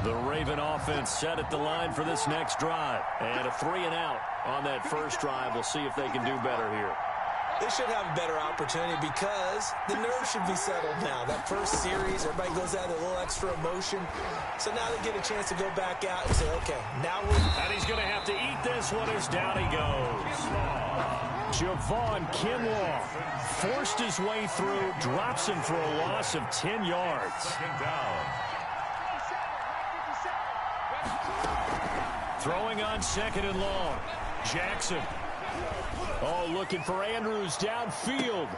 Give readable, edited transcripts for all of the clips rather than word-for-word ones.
The Raven offense set at the line for this next drive. And a 3-and-out on that first drive. We'll see if they can do better here. They should have a better opportunity because the nerves should be settled now. That first series, everybody goes out with a little extra emotion. So now they get a chance to go back out and say, okay, now we're... And he's going to have to eat this one as down he goes. Javon Kinlaw forced his way through, drops him for a loss of 10 yards. Throwing on 2nd and long. Jackson. Oh, looking for Andrews downfield.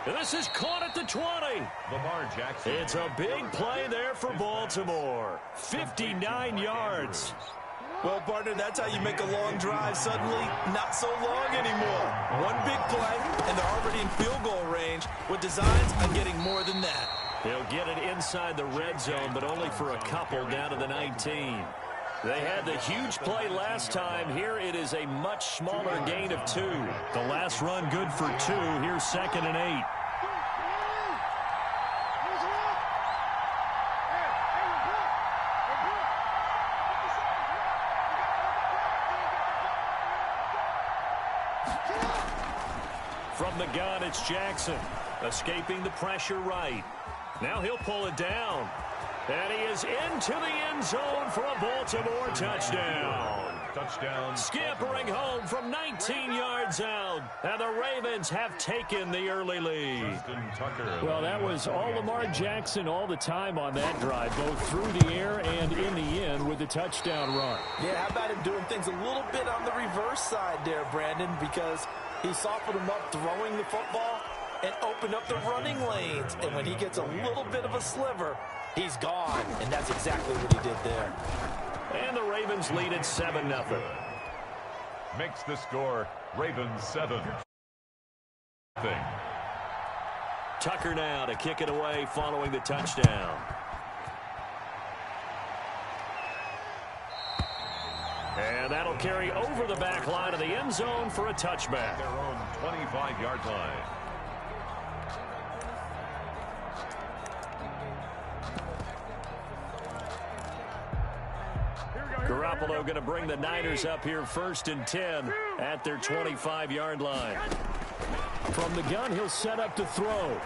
This is caught at the 20. Lamar Jackson. It's a big play there for Baltimore. 59 yards. Well, partner, that's how you make a long drive suddenly not so long anymore. One big play, and they're already in field goal range with designs on getting more than that. He'll get it inside the red zone, but only for a couple down to the 19. They had the huge play last time. Here it is a much smaller gain of 2. The last run good for 2. Here's 2nd and 8. From the gun, it's Jackson. Escaping the pressure right. Now he'll pull it down. And he is into the end zone for a Baltimore touchdown. Touchdown. Scampering home from 19 yards out. And the Ravens have taken the early lead. Well, that was all Lamar Jackson all the time on that drive, both through the air and in the end with the touchdown run. Yeah, how about him doing things a little bit on the reverse side there, Brandon, because he softened him up throwing the football and opened up the running lanes. And when he gets a little bit of a sliver, he's gone, and that's exactly what he did there. And the Ravens lead at 7-0. Makes the score Ravens 7. Tucker now to kick it away following the touchdown. And that'll carry over the back line of the end zone for a touchback. Their own 25-yard line. Garoppolo going to bring the Niners up here 1st and 10 at their 25-yard line. From the gun, he'll set up to throw.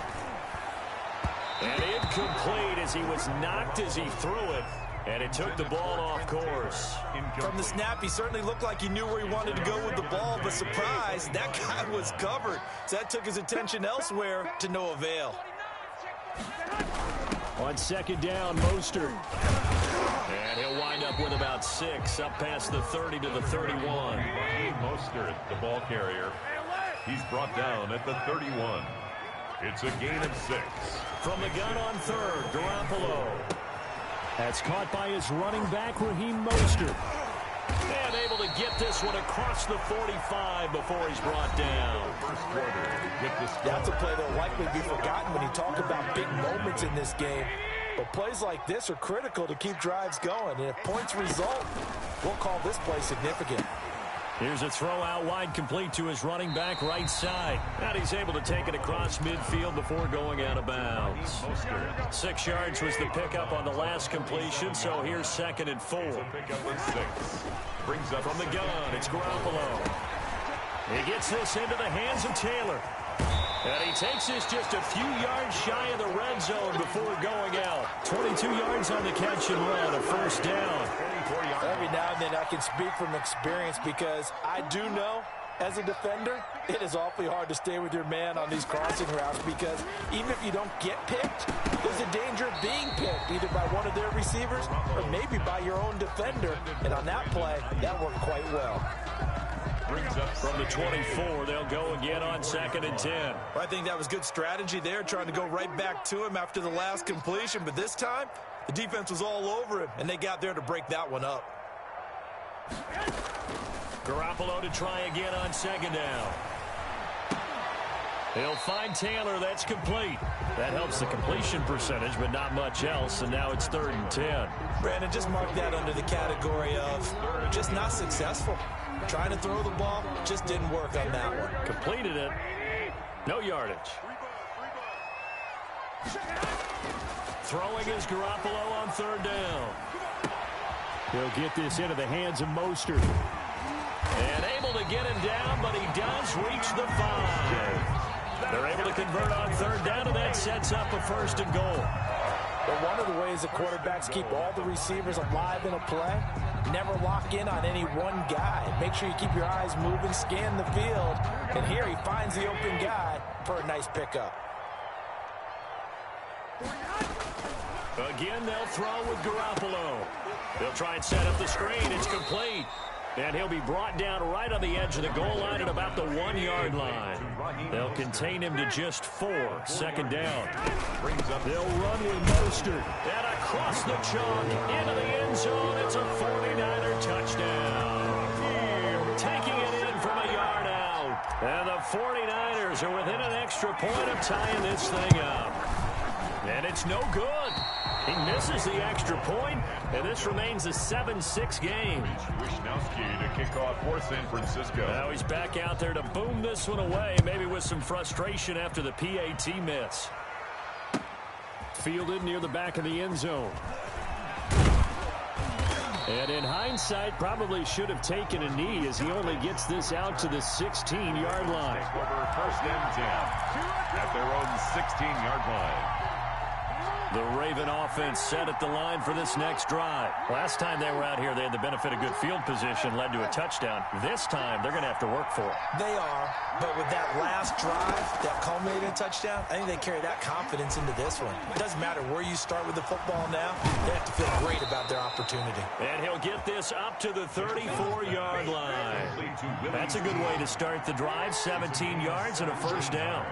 And incomplete as he was knocked as he threw it. And it took the ball off course. From the snap, he certainly looked like he knew where he wanted to go with the ball, but surprise, that guy was covered. So that took his attention elsewhere to no avail. On 2nd down, Mostert. And he'll wind up with about 6, up past the 30 to the 31. Mostert, the ball carrier. He's brought down at the 31. It's a gain of 6. From the gun on 3rd, Garoppolo. That's caught by his running back, Raheem Mostert. And able to get this one across the 45 before he's brought down. First quarter with the score. That's a play that will likely be forgotten when you talk about big moments in this game. But plays like this are critical to keep drives going. And if points result, we'll call this play significant. Here's a throw out wide, complete to his running back right side. And he's able to take it across midfield before going out of bounds. 6 yards was the pickup on the last completion, so here's 2nd and 4. Pickup of 6. Brings up from the gun, it's Garoppolo. He gets this into the hands of Taylor. And he takes this just a few yards shy of the red zone before going out. 22 yards on the catch and run, a 1st down. Every now and then I can speak from experience because I do know as a defender, it is awfully hard to stay with your man on these crossing routes because even if you don't get picked, there's a danger of being picked either by one of their receivers or maybe by your own defender. And on that play, that worked quite well. Brings up from the 24, they'll go again on 2nd and 10. Well, I think that was good strategy there, trying to go right back to him after the last completion. But this time, the defense was all over him, and they got there to break that one up. Garoppolo to try again on 2nd down. He'll find Taylor. That's complete. That helps the completion percentage, but not much else. And now it's 3rd and 10. Brandon, just mark that under the category of just not successful. Trying to throw the ball, just didn't work on that one. Completed it. No yardage. Throwing is Garoppolo on 3rd down. He'll get this into the hands of Mostert. And able to get him down, but he does reach the 5. They're able to convert on third down, and that sets up a first and goal. But one of the ways the quarterbacks keep all the receivers alive in a play, never lock in on any one guy. Make sure you keep your eyes moving, scan the field. And here he finds the open guy for a nice pickup. Again, they'll throw with Garoppolo. They'll try and set up the screen. It's complete. And he'll be brought down right on the edge of the goal line at about the 1-yard line. They'll contain him to just 4. Second down. They'll run with Mostert. And across the chalk into the end zone. It's a 49er touchdown. Taking it in from a yard out. And the 49ers are within an extra point of tying this thing up. And it's no good. He misses the extra point, and this remains a 7-6 game. Wisnowski to kick off for San Francisco. Now he's back out there to boom this one away, maybe with some frustration after the PAT miss. Fielded near the back of the end zone. And in hindsight, probably should have taken a knee as he only gets this out to the 16-yard line. Take over first and 10 at their own 16-yard line. The Raven offense set at the line for this next drive. Last time they were out here, they had the benefit of good field position, led to a touchdown. This time, they're going to have to work for it. They are, but with that last drive that culminated in a touchdown, I think they carry that confidence into this one. It doesn't matter where you start with the football now. They have to feel great about their opportunity. And he'll get this up to the 34-yard line. That's a good way to start the drive. 17 yards and a first down.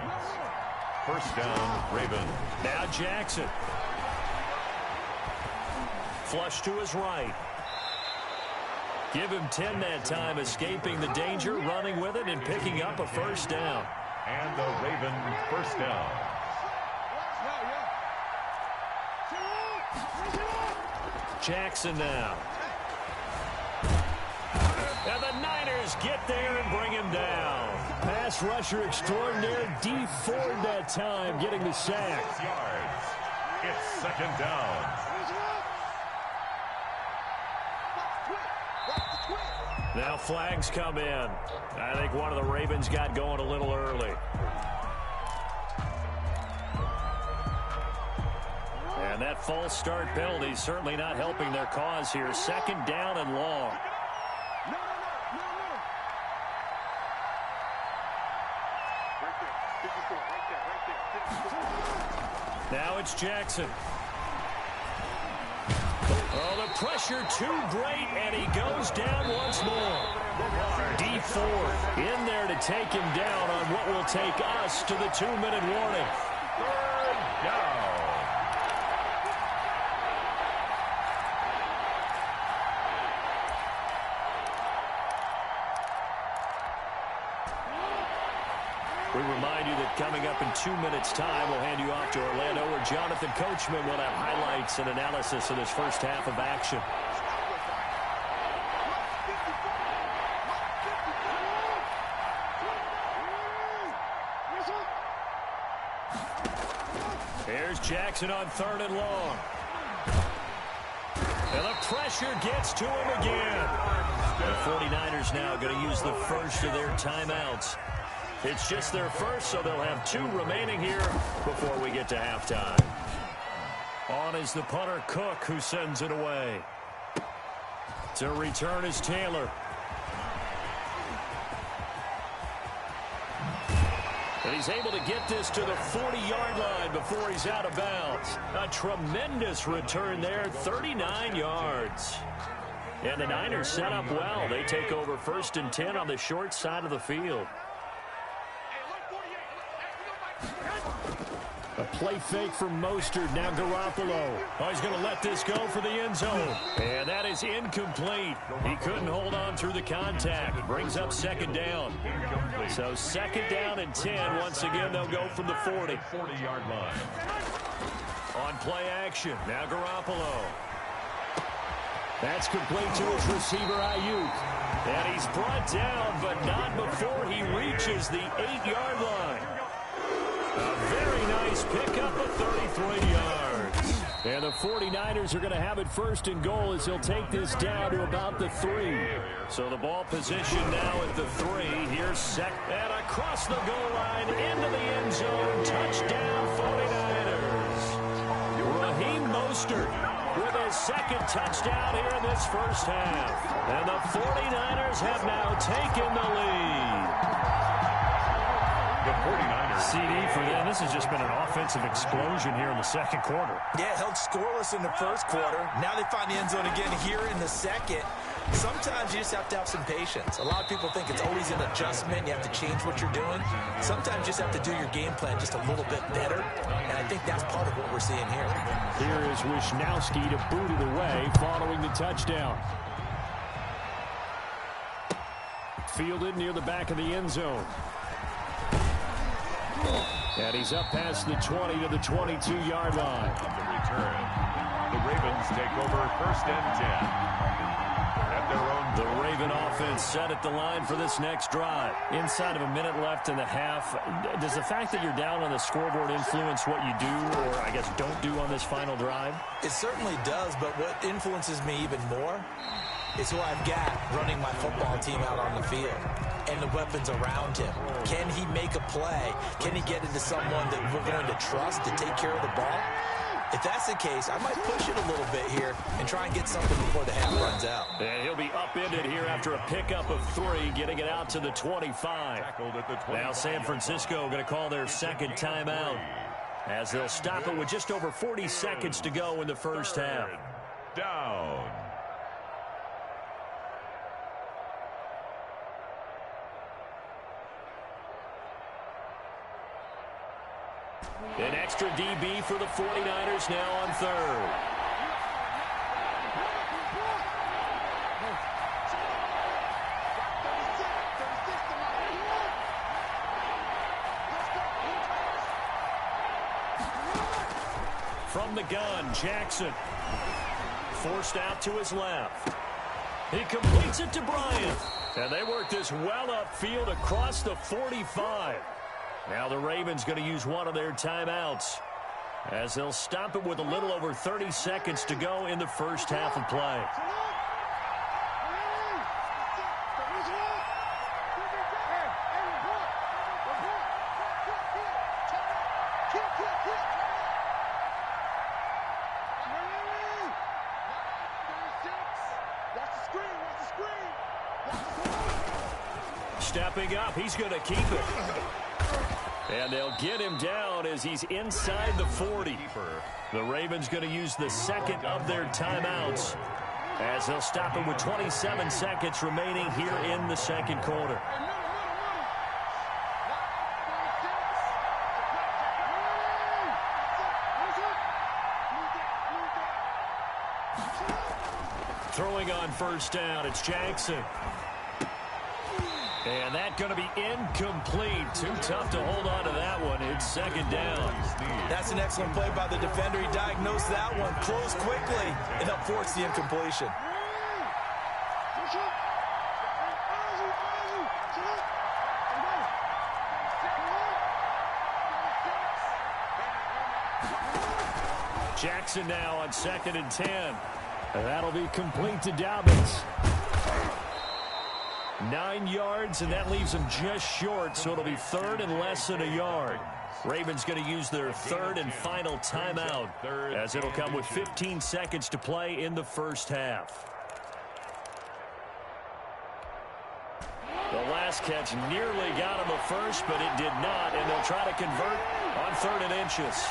First down, Raven. Now Jackson. Flush to his right. Give him 10 that time, escaping the danger, running with it, and picking up a first down. And the Raven first down. Jackson now. And the Niners get there and bring him down. Pass rusher extraordinaire, D. Ford that time, getting the sack. 6 yards. It's second down. Now flags come in. I think one of the Ravens got going a little early. And that false start penalty is certainly not helping their cause here. Second down and long. Now it's Jackson. Oh, the pressure too great, and he goes down once more. D. Ford in there to take him down on what will take us to the 2-minute warning. Third down. We remind you that coming up in 2 minutes' time, we'll hand you off to Orlando, where Jonathan Coachman will have highlights and analysis of this first half of action. Here's Jackson on third and long. And the pressure gets to him again. The 49ers now going to use the first of their timeouts. It's just their first, so they'll have 2 remaining here before we get to halftime. On is the punter, Cook, who sends it away. To return is Taylor. And he's able to get this to the 40-yard line before he's out of bounds. A tremendous return there, 39 yards. And the Niners set up well. They take over first and 10 on the short side of the field. A play fake from Mostert, now Garoppolo. Oh, he's going to let this go for the end zone. And that is incomplete. He couldn't hold on through the contact. Brings up second down. So second down and 10. Once again, they'll go from the 40. 40-yard line. On play action, now Garoppolo. That's complete to his receiver, Ayuk. And he's brought down, but not before he reaches the 8-yard line. A very nice pickup of 33 yards. And the 49ers are going to have it first and goal as he'll take this down to about the 3. So the ball position now at the 3. Here's second. And across the goal line into the end zone. Touchdown 49ers. Raheem Mostert with his second touchdown here in this first half. And the 49ers have now taken the lead. The 49ers. CD for them. This has just been an offensive explosion here in the second quarter. Yeah, held scoreless in the first quarter. Now they find the end zone again here in the second. Sometimes you just have to have some patience. A lot of people think it's always an adjustment. You have to change what you're doing. Sometimes you just have to do your game plan just a little bit better. And I think that's part of what we're seeing here. Here is Wisnowski to boot it away following the touchdown. Fielded near the back of the end zone. And he's up past the 20 to the 22-yard line. On the return, the Ravens take over first and 10. At their own. The Raven offense set at the line for this next drive. Inside of a minute left in the half, does the fact that you're down on the scoreboard influence what you do, or I guess don't do on this final drive? It certainly does, but what influences me even more is who I've got running my football team out on the field and the weapons around him. Can he make a play? Can he get into someone that we're going to trust to take care of the ball? If that's the case, I might push it a little bit here and try and get something before the half runs out. And he'll be upended here after a pickup of 3, getting it out to the 25. Now San Francisco going to call their second timeout as they'll stop it with just over 40 seconds to go in the first half. Down. An extra DB for the 49ers now on third. From the gun, Jackson. Forced out to his left. He completes it to Bryant. And they work this well upfield across the 45. Now the Ravens going to use one of their timeouts as they'll stop it with a little over 30 seconds to go in the first half of play. Stepping up, he's going to keep it. And they'll get him down as he's inside the 40. The Ravens going to use the second of their timeouts as they'll stop it with 27 seconds remaining here in the second quarter. Throwing on first down, it's Jackson. And that going to be incomplete. Too tough to hold on to that one. It's second down. That's an excellent play by the defender. He diagnosed that one, closed quickly, and helped force the incompletion. Jackson now on second and 10. And that'll be complete to Dobbins. 9 yards, and that leaves him just short, so it'll be third and less than a yard. Ravens going to use their third and final timeout as it'll come with 15 seconds to play in the first half. The last catch nearly got him a first, but it did not, and they'll try to convert on third and inches.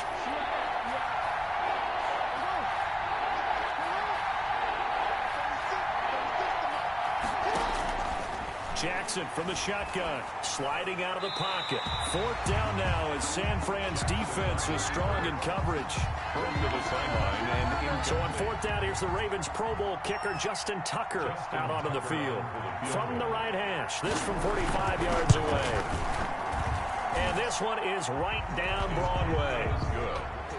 Jackson from the shotgun, sliding out of the pocket. Fourth down now as San Fran's defense was strong in coverage. From to the sideline and so on fourth down, here's the Ravens Pro Bowl kicker Justin Tucker out onto the field. From the right hash, this from 45 yards away. And this one is right down Broadway.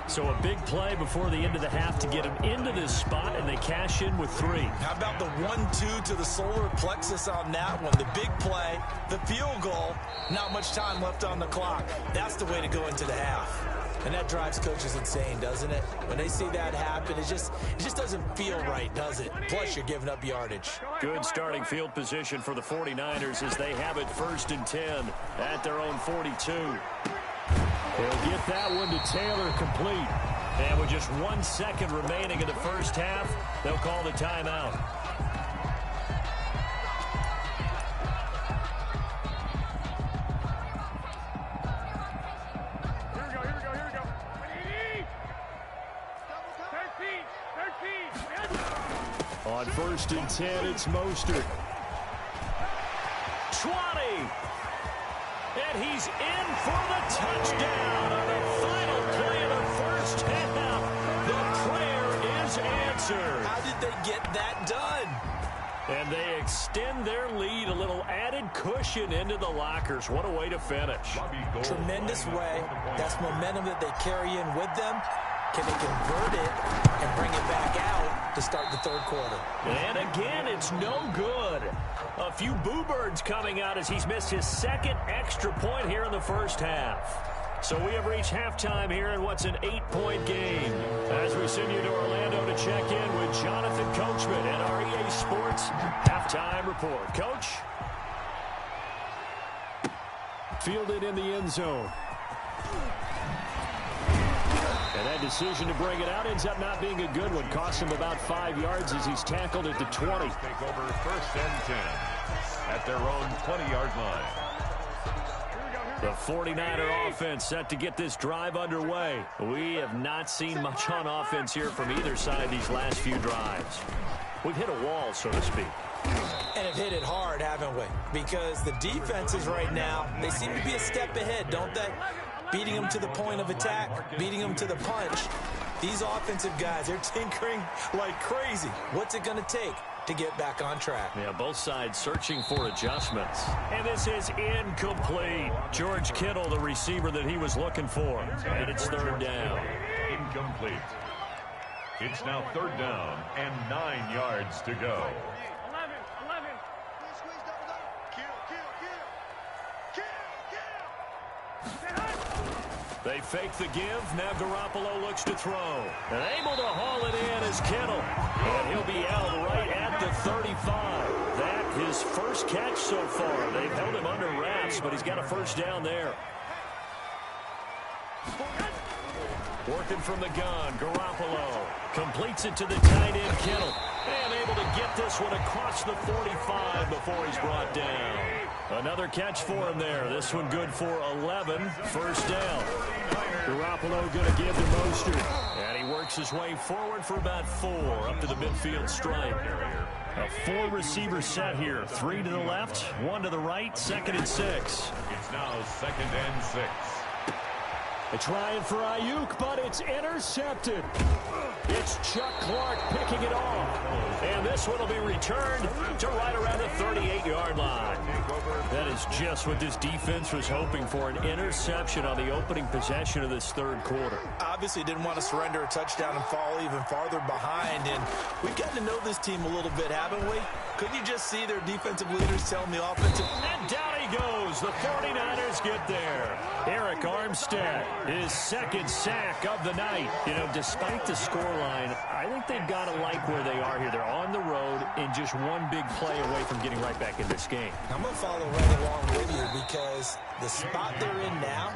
So a big play before the end of the half to get him into this spot, and they cash in with 3. How about the 1-2 to the solar plexus on that one? The big play, the field goal, not much time left on the clock. That's the way to go into the half. And that drives coaches insane, doesn't it? When they see that happen, it just doesn't feel right, does it? Plus, you're giving up yardage. Good starting field position for the 49ers as they have it 1st and 10 at their own 42. They'll get that one to Taylor complete. And with just 1 second remaining in the first half, they'll call the timeout. On 1st and 10, it's Mostert. 20. And he's in for the touchdown on the final play of the first half. The prayer is answered. How did they get that done? And they extend their lead, a little added cushion into the lockers. What a way to finish. Tremendous way. That's momentum that they carry in with them. Can they convert it and bring it back out to start the third quarter? And again, it's no good. A few boo birds coming out as he's missed his second extra point here in the first half. So we have reached halftime here in what's an 8-point game. As we send you to Orlando to check in with Jonathan Coachman and our EA Sports halftime report. Coach? Fielded in the end zone. And that decision to bring it out ends up not being a good one. Costs him about 5 yards as he's tackled at the 20. Take over 1st and 10 at their own 20-yard line. The 49er offense set to get this drive underway. We have not seen much on offense here from either side these last few drives. We've hit a wall, so to speak. And have hit it hard, haven't we? Because the defenses right now, they seem to be a step ahead, don't they? Beating them to the point of attack, beating them to the punch. These offensive guys, they're tinkering like crazy. What's it going to take to get back on track? Yeah, both sides searching for adjustments. And this is incomplete. George Kittle, the receiver that he was looking for. And it's 3rd down. Incomplete. It's now 3rd down and 9 yards to go. They fake the give. Now Garoppolo looks to throw. And able to haul it in is Kittle. And he'll be held right at the 35. That his first catch so far. They've held him under wraps, but he's got a 1st down there. Working from the gun, Garoppolo completes it to the tight end, Kittle. And able to get this one across the 45 before he's brought down. Another catch for him there. This one good for 11. 1st down. Garoppolo going to give to Mostert. And he works his way forward for about 4 up to the midfield stripe. A 4-receiver set here. 3 to the left, 1 to the right, 2nd and 6. It's now 2nd and 6. They're trying for Ayuk, but it's intercepted. It's Chuck Clark picking it off. And this one will be returned to right around the 38-yard line. That is just what this defense was hoping for, an interception on the opening possession of this 3rd quarter. Obviously didn't want to surrender a touchdown and fall even farther behind. And we've gotten to know this team a little bit, haven't we? Couldn't you just see their defensive leaders telling the offensive? And down he goes. The 49ers get there. Eric Armstead, his 2nd sack of the night. You know, despite the scoreline, I think they've got to like where they are here. They're on the road and just one big play away from getting right back in this game. I'm going to follow right along with you because the spot they're in now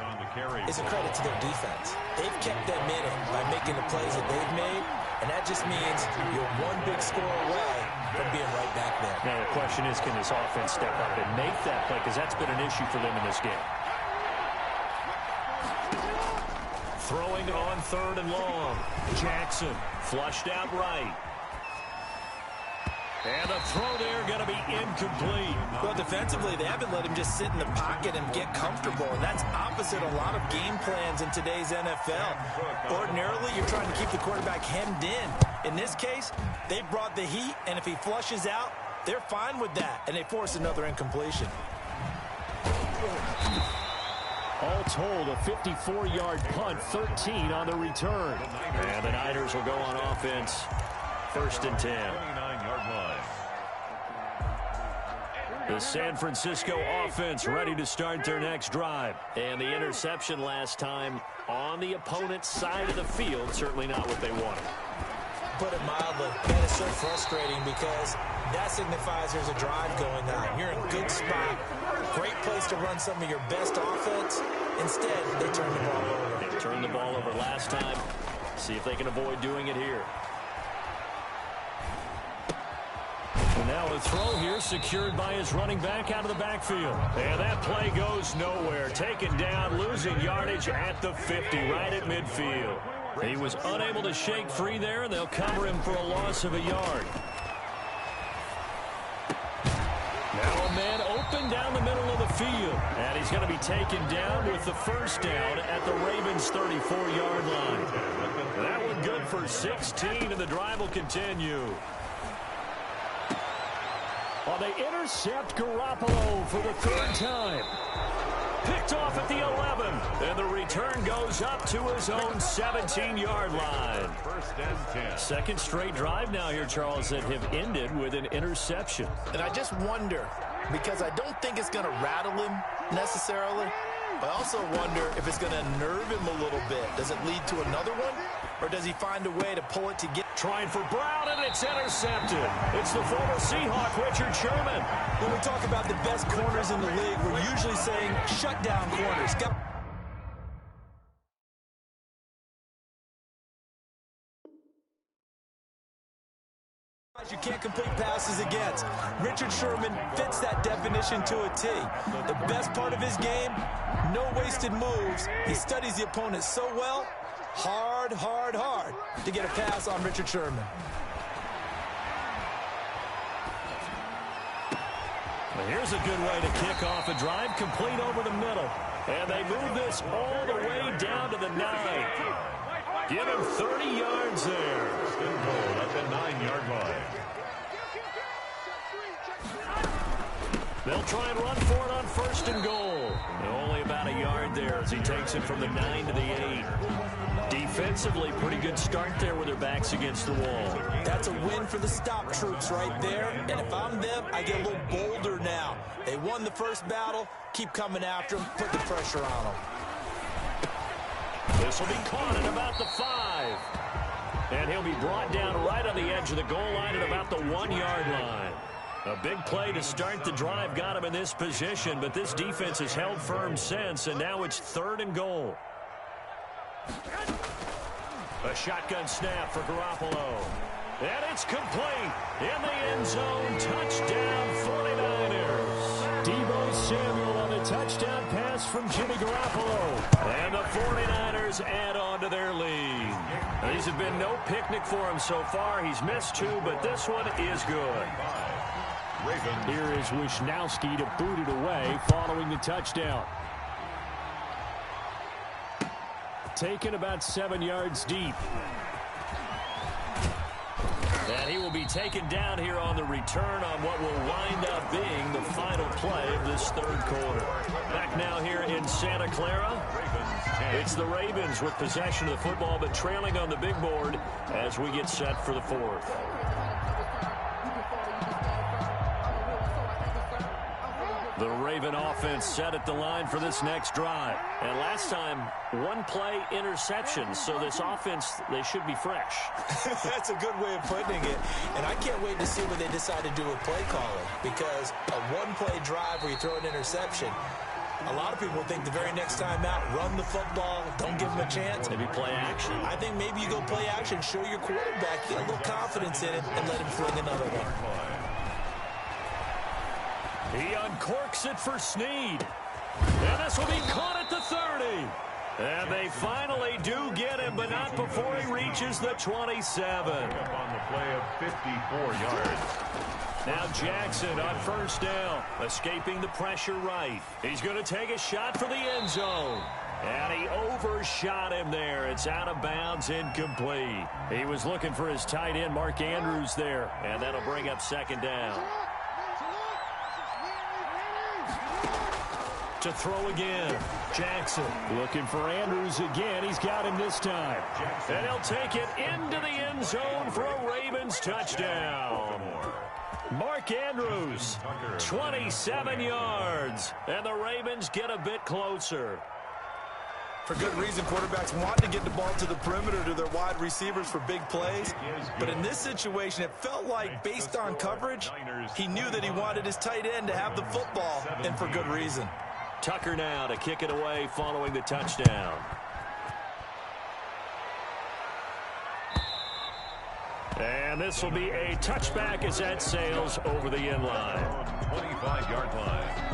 is a credit to their defense. They've kept them in it by making the plays that they've made, and that just means you're one big score away from being right back there. Now, the question is, can this offense step up and make that play? Because that's been an issue for them in this game. Throwing on 3rd and long. Jackson flushed out right. And the throw there going to be incomplete. Well, defensively, they haven't let him just sit in the pocket and get comfortable. And that's opposite a lot of game plans in today's NFL. Ordinarily, you're trying to keep the quarterback hemmed in. In this case, they brought the heat, and if he flushes out, they're fine with that. And they force another incompletion. All told, a 54-yard punt, 13 on the return. And the Niners will go on offense, 1st and 10. 29-yard line. The San Francisco offense ready to start their next drive. And the interception last time on the opponent's side of the field, certainly not what they wanted. Put it mildly, that is so frustrating because that signifies there's a drive going on. You're in a good spot, great place to run some of your best offense. Instead, they turn the ball over. They turned the ball over last time. See if they can avoid doing it here. And now a throw here secured by his running back out of the backfield. And that play goes nowhere. Taken down, losing yardage at the 50, right at midfield. He was unable to shake free there, and they'll cover him for a loss of a yard. Now a man open down the middle of the field. And he's going to be taken down with the first down at the Ravens' 34-yard line. That one good for 16, and the drive will continue. Well, they intercept Garoppolo for the third time. Picked off at the 11, and the return goes up to his own 17-yard line. First and 10. Second straight drive now here, Charles, that have ended with an interception. And I just wonder, because I don't think it's going to rattle him necessarily, but I also wonder if it's going to nerve him a little bit. Does it lead to another one, or does he find a way to pull it to get... Trying for Brown, and it's intercepted. It's the former Seahawk, Richard Sherman. When we talk about the best corners in the league, we're usually saying shutdown corners. You can't complete passes against. Richard Sherman fits that definition to a T. The best part of his game, no wasted moves. He studies the opponent so well, hard to get a pass on Richard Sherman. Well, here's a good way to kick off a drive, complete over the middle. And they move this all the way down to the 9. Give him 30 yards there. At the 9-yard line. They'll try and run for it on first and goal. Only about a yard there as he takes it from the 9 to the 8. Defensively, pretty good start there with their backs against the wall. That's a win for the stop troops right there. And if I'm them, I get a little bolder now. They won the first battle. Keep coming after them. Put the pressure on them. This will be caught at about the 5. And he'll be brought down right on the edge of the goal line at about the 1-yard line. A big play to start the drive got him in this position, but this defense has held firm since, and now it's 3rd and goal. A shotgun snap for Garoppolo. And it's complete. In the end zone, touchdown 49ers. Deebo Samuel on the touchdown pass from Jimmy Garoppolo. And the 49ers add on to their lead. These have been no picnic for him so far. He's missed 2, but this one is good. Here is Wisnowski to boot it away following the touchdown. Taken about 7 yards deep. And he will be taken down here on the return on what will wind up being the final play of this 3rd quarter. Back now here in Santa Clara. It's the Ravens with possession of the football, but trailing on the big board as we get set for the 4th. The Raven offense set at the line for this next drive. And last time, 1-play interception. So this offense, they should be fresh. That's a good way of putting it. And I can't wait to see what they decide to do with play calling. Because a 1-play drive where you throw an interception, a lot of people think the very next time out, run the football, don't give them a chance. Maybe play action. I think maybe you go play action, show your quarterback, get a little confidence in it, and let him fling another one. He uncorks it for Snead. And this will be caught at the 30. And they finally do get him, but not before he reaches the 27. Up on the play of 54 yards. Now Jackson on first down, escaping the pressure right. He's going to take a shot for the end zone. And he overshot him there. It's out of bounds, incomplete. He was looking for his tight end, Mark Andrews, there. And that'll bring up 2nd down. to throw again. Jackson looking for Andrews again. He's got him this time. And he'll take it into the end zone for a Ravens touchdown. Mark Andrews, 27 yards. And the Ravens get a bit closer. For good reason, quarterbacks want to get the ball to the perimeter to their wide receivers for big plays. But in this situation, it felt like, based on coverage, he knew that he wanted his tight end to have the football, and for good reason. Tucker now to kick it away following the touchdown. And this will be a touchback as that sails over the end line. 25-yard line.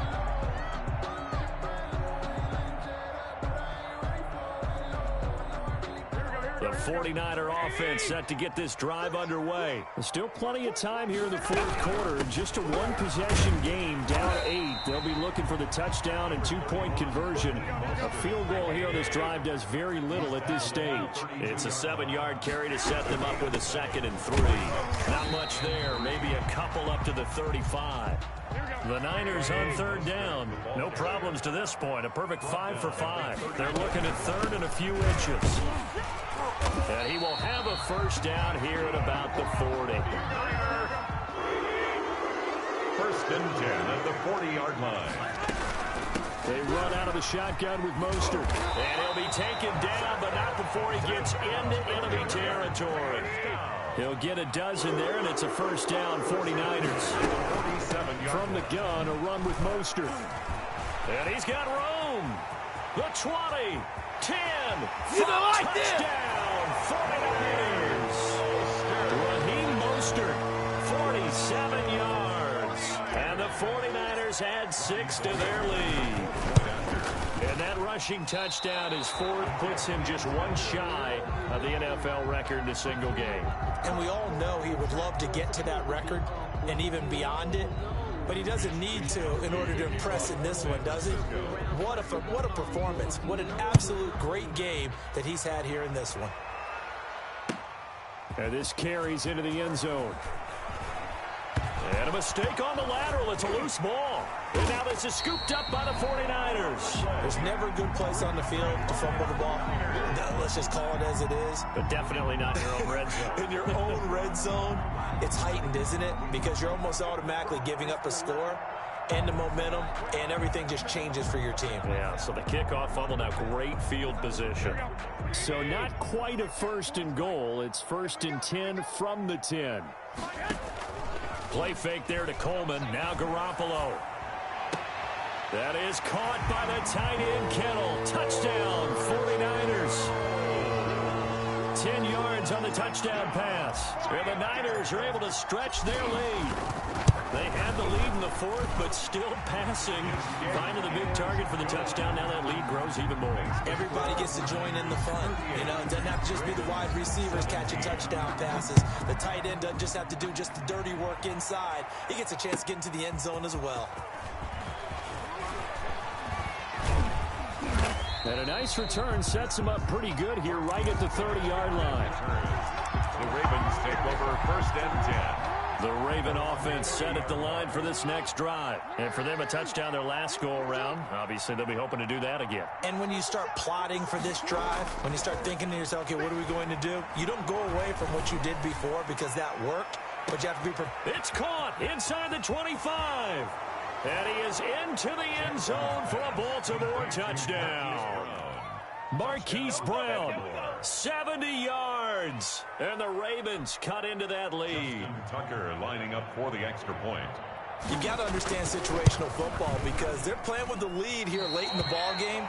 The 49er offense set to get this drive underway. There's still plenty of time here in the fourth quarter. Just a one-possession game, down 8. They'll be looking for the touchdown and two-point conversion. A field goal here on this drive does very little at this stage. It's a 7-yard carry to set them up with a 2nd and 3. Not much there, maybe a couple up to the 35. The Niners on 3rd down. No problems to this point. A perfect 5 for 5. They're looking at 3rd and a few inches. And he will have a first down here at about the 40. 1st and 10 at the 40-yard line. They run out of the shotgun with Mostert. And he'll be taken down, but not before he gets into enemy territory. He'll get a dozen there, and it's a first down, 49ers. From the gun, a run with Mostert. And he's got room. The 20, 10, You don't like this! touchdown, 49ers. Raheem Mostert, 47 yards. And the 49ers add 6 to their lead. And that rushing touchdown is 4th, puts him just one shy of the NFL record in a single game. And we all know he would love to get to that record and even beyond it. But he doesn't need to in order to impress in this one, does he? What a performance. What an absolute great game that he's had here in this one. And this carries into the end zone. And a mistake on the lateral. It's a loose ball. And now this is scooped up by the 49ers. There's never a good place on the field to fumble the ball. No, let's just call it as it is. But definitely not in your own red zone. In your own red zone, it's heightened, isn't it? Because you're almost automatically giving up a score and the momentum, and everything just changes for your team. Yeah, so the kickoff fumble, now great field position. So not quite a 1st and goal. It's 1st and 10 from the 10. Play fake there to Coleman. Now Garoppolo. That is caught by the tight end Kittle. Touchdown, 49ers. 10 yards on the touchdown pass. And the Niners are able to stretch their lead. They had the lead in the 4th, but still passing. Finding the big target for the touchdown. Now that lead grows even more. Everybody gets to join in the fun. You know, it doesn't have to just be the wide receivers catching touchdown passes. The tight end doesn't just have to do just the dirty work inside. He gets a chance to get into the end zone as well. And a nice return sets him up pretty good here right at the 30-yard line. The Ravens take over 1st and 10. The Raven offense set at the line for this next drive. And for them, a touchdown their last go-around. Obviously, they'll be hoping to do that again. And when you start plotting for this drive, when you start thinking to yourself, okay, what are we going to do? You don't go away from what you did before because that worked, but you have to be prepared. It's caught inside the 25. And he is into the end zone for a Baltimore touchdown. Marquise Brown, 70 yards. And the Ravens cut into that lead. Tucker lining up for the extra point. You got to understand situational football because they're playing with the lead here late in the ball game.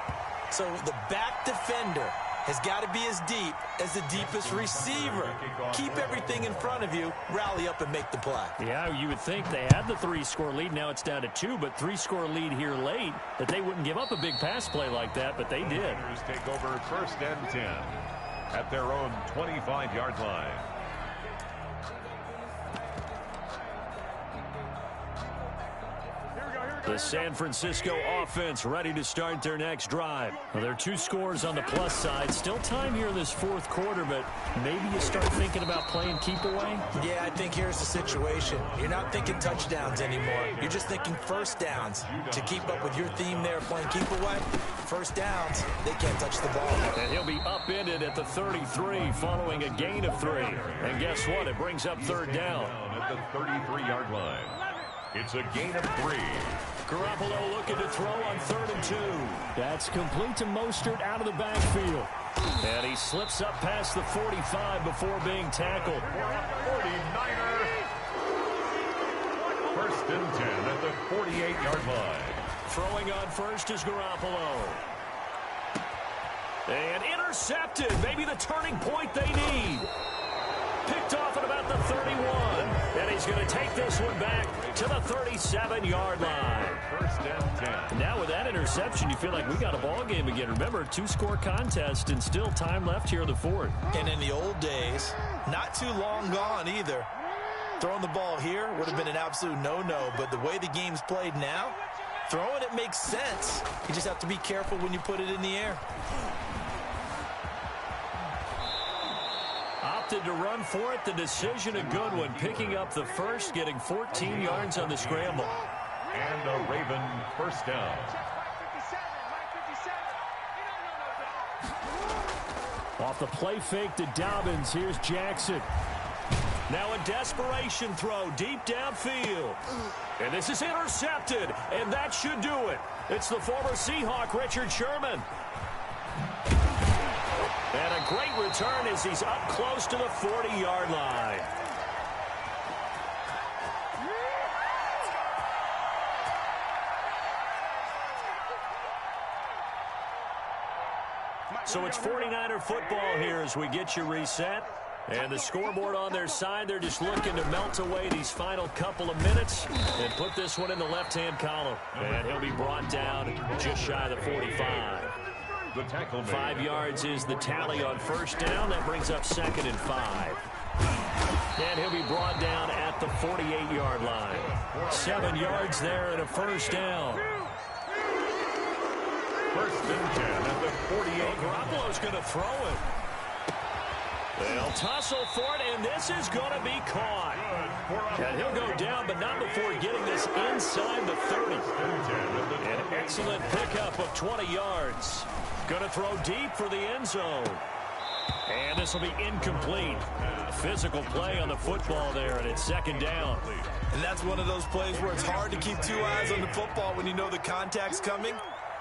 So the back defender has got to be as deep as the deepest receiver. Keep everything in front of you, rally up and make the play. Yeah, you would think they had the 3-score lead. Now it's down to 2, but 3-score lead here late, that they wouldn't give up a big pass play like that, but they did. Take over 1st and 10 at their own 25-yard line. The San Francisco offense ready to start their next drive. Well, there are 2 scores on the plus side. Still time here in this fourth quarter, but maybe you start thinking about playing keep away? Yeah, I think here's the situation. You're not thinking touchdowns anymore. You're just thinking first downs. To keep up with your theme there, playing keep away, first downs, they can't touch the ball. And he'll be upended at the 33 following a gain of 3. And guess what? It brings up third down. At the 33-yard line. It's a gain of 3. Garoppolo looking to throw on 3rd and 2. That's complete to Mostert out of the backfield. And he slips up past the 45 before being tackled. 49er. First and 10 at the 48-yard line. Throwing on first is Garoppolo. And intercepted. Maybe the turning point they need. Picked off at about the 31. And he's going to take this one back to the 37-yard line. First and 10. Now with that interception, you feel like we got a ball game again. Remember, 2-score contest and still time left here in the fourth. And in the old days, not too long gone either. Throwing the ball here would have been an absolute no-no, but the way the game's played now, throwing it makes sense. You just have to be careful when you put it in the air. Opted to run for it. The decision a good one. Picking up the first, getting 14 yards on the scramble. And a Raven first down. Off the play fake to Dobbins. Here's Jackson. Now a desperation throw deep downfield. And this is intercepted. And that should do it. It's the former Seahawk, Richard Sherman. And a great return as he's up close to the 40-yard line. So it's 49er football here as we get you reset. And the scoreboard on their side, they're just looking to melt away these final couple of minutes and put this one in the left-hand column. And he'll be brought down just shy of the 45. The tackle 5 yards is the tally on first down. That brings up 2nd and 5. And he'll be brought down at the 48-yard line. 7 yards there and a first down. First and 10 at the 48. Garoppolo's going to throw it. They'll tussle for it, and this is going to be caught. And he'll go down, but not before getting this inside the 30. An excellent pickup of 20 yards. Going to throw deep for the end zone. And this will be incomplete. A physical play on the football there, and it's 2nd down. And that's one of those plays where it's hard to keep 2 eyes on the football when you know the contact's coming,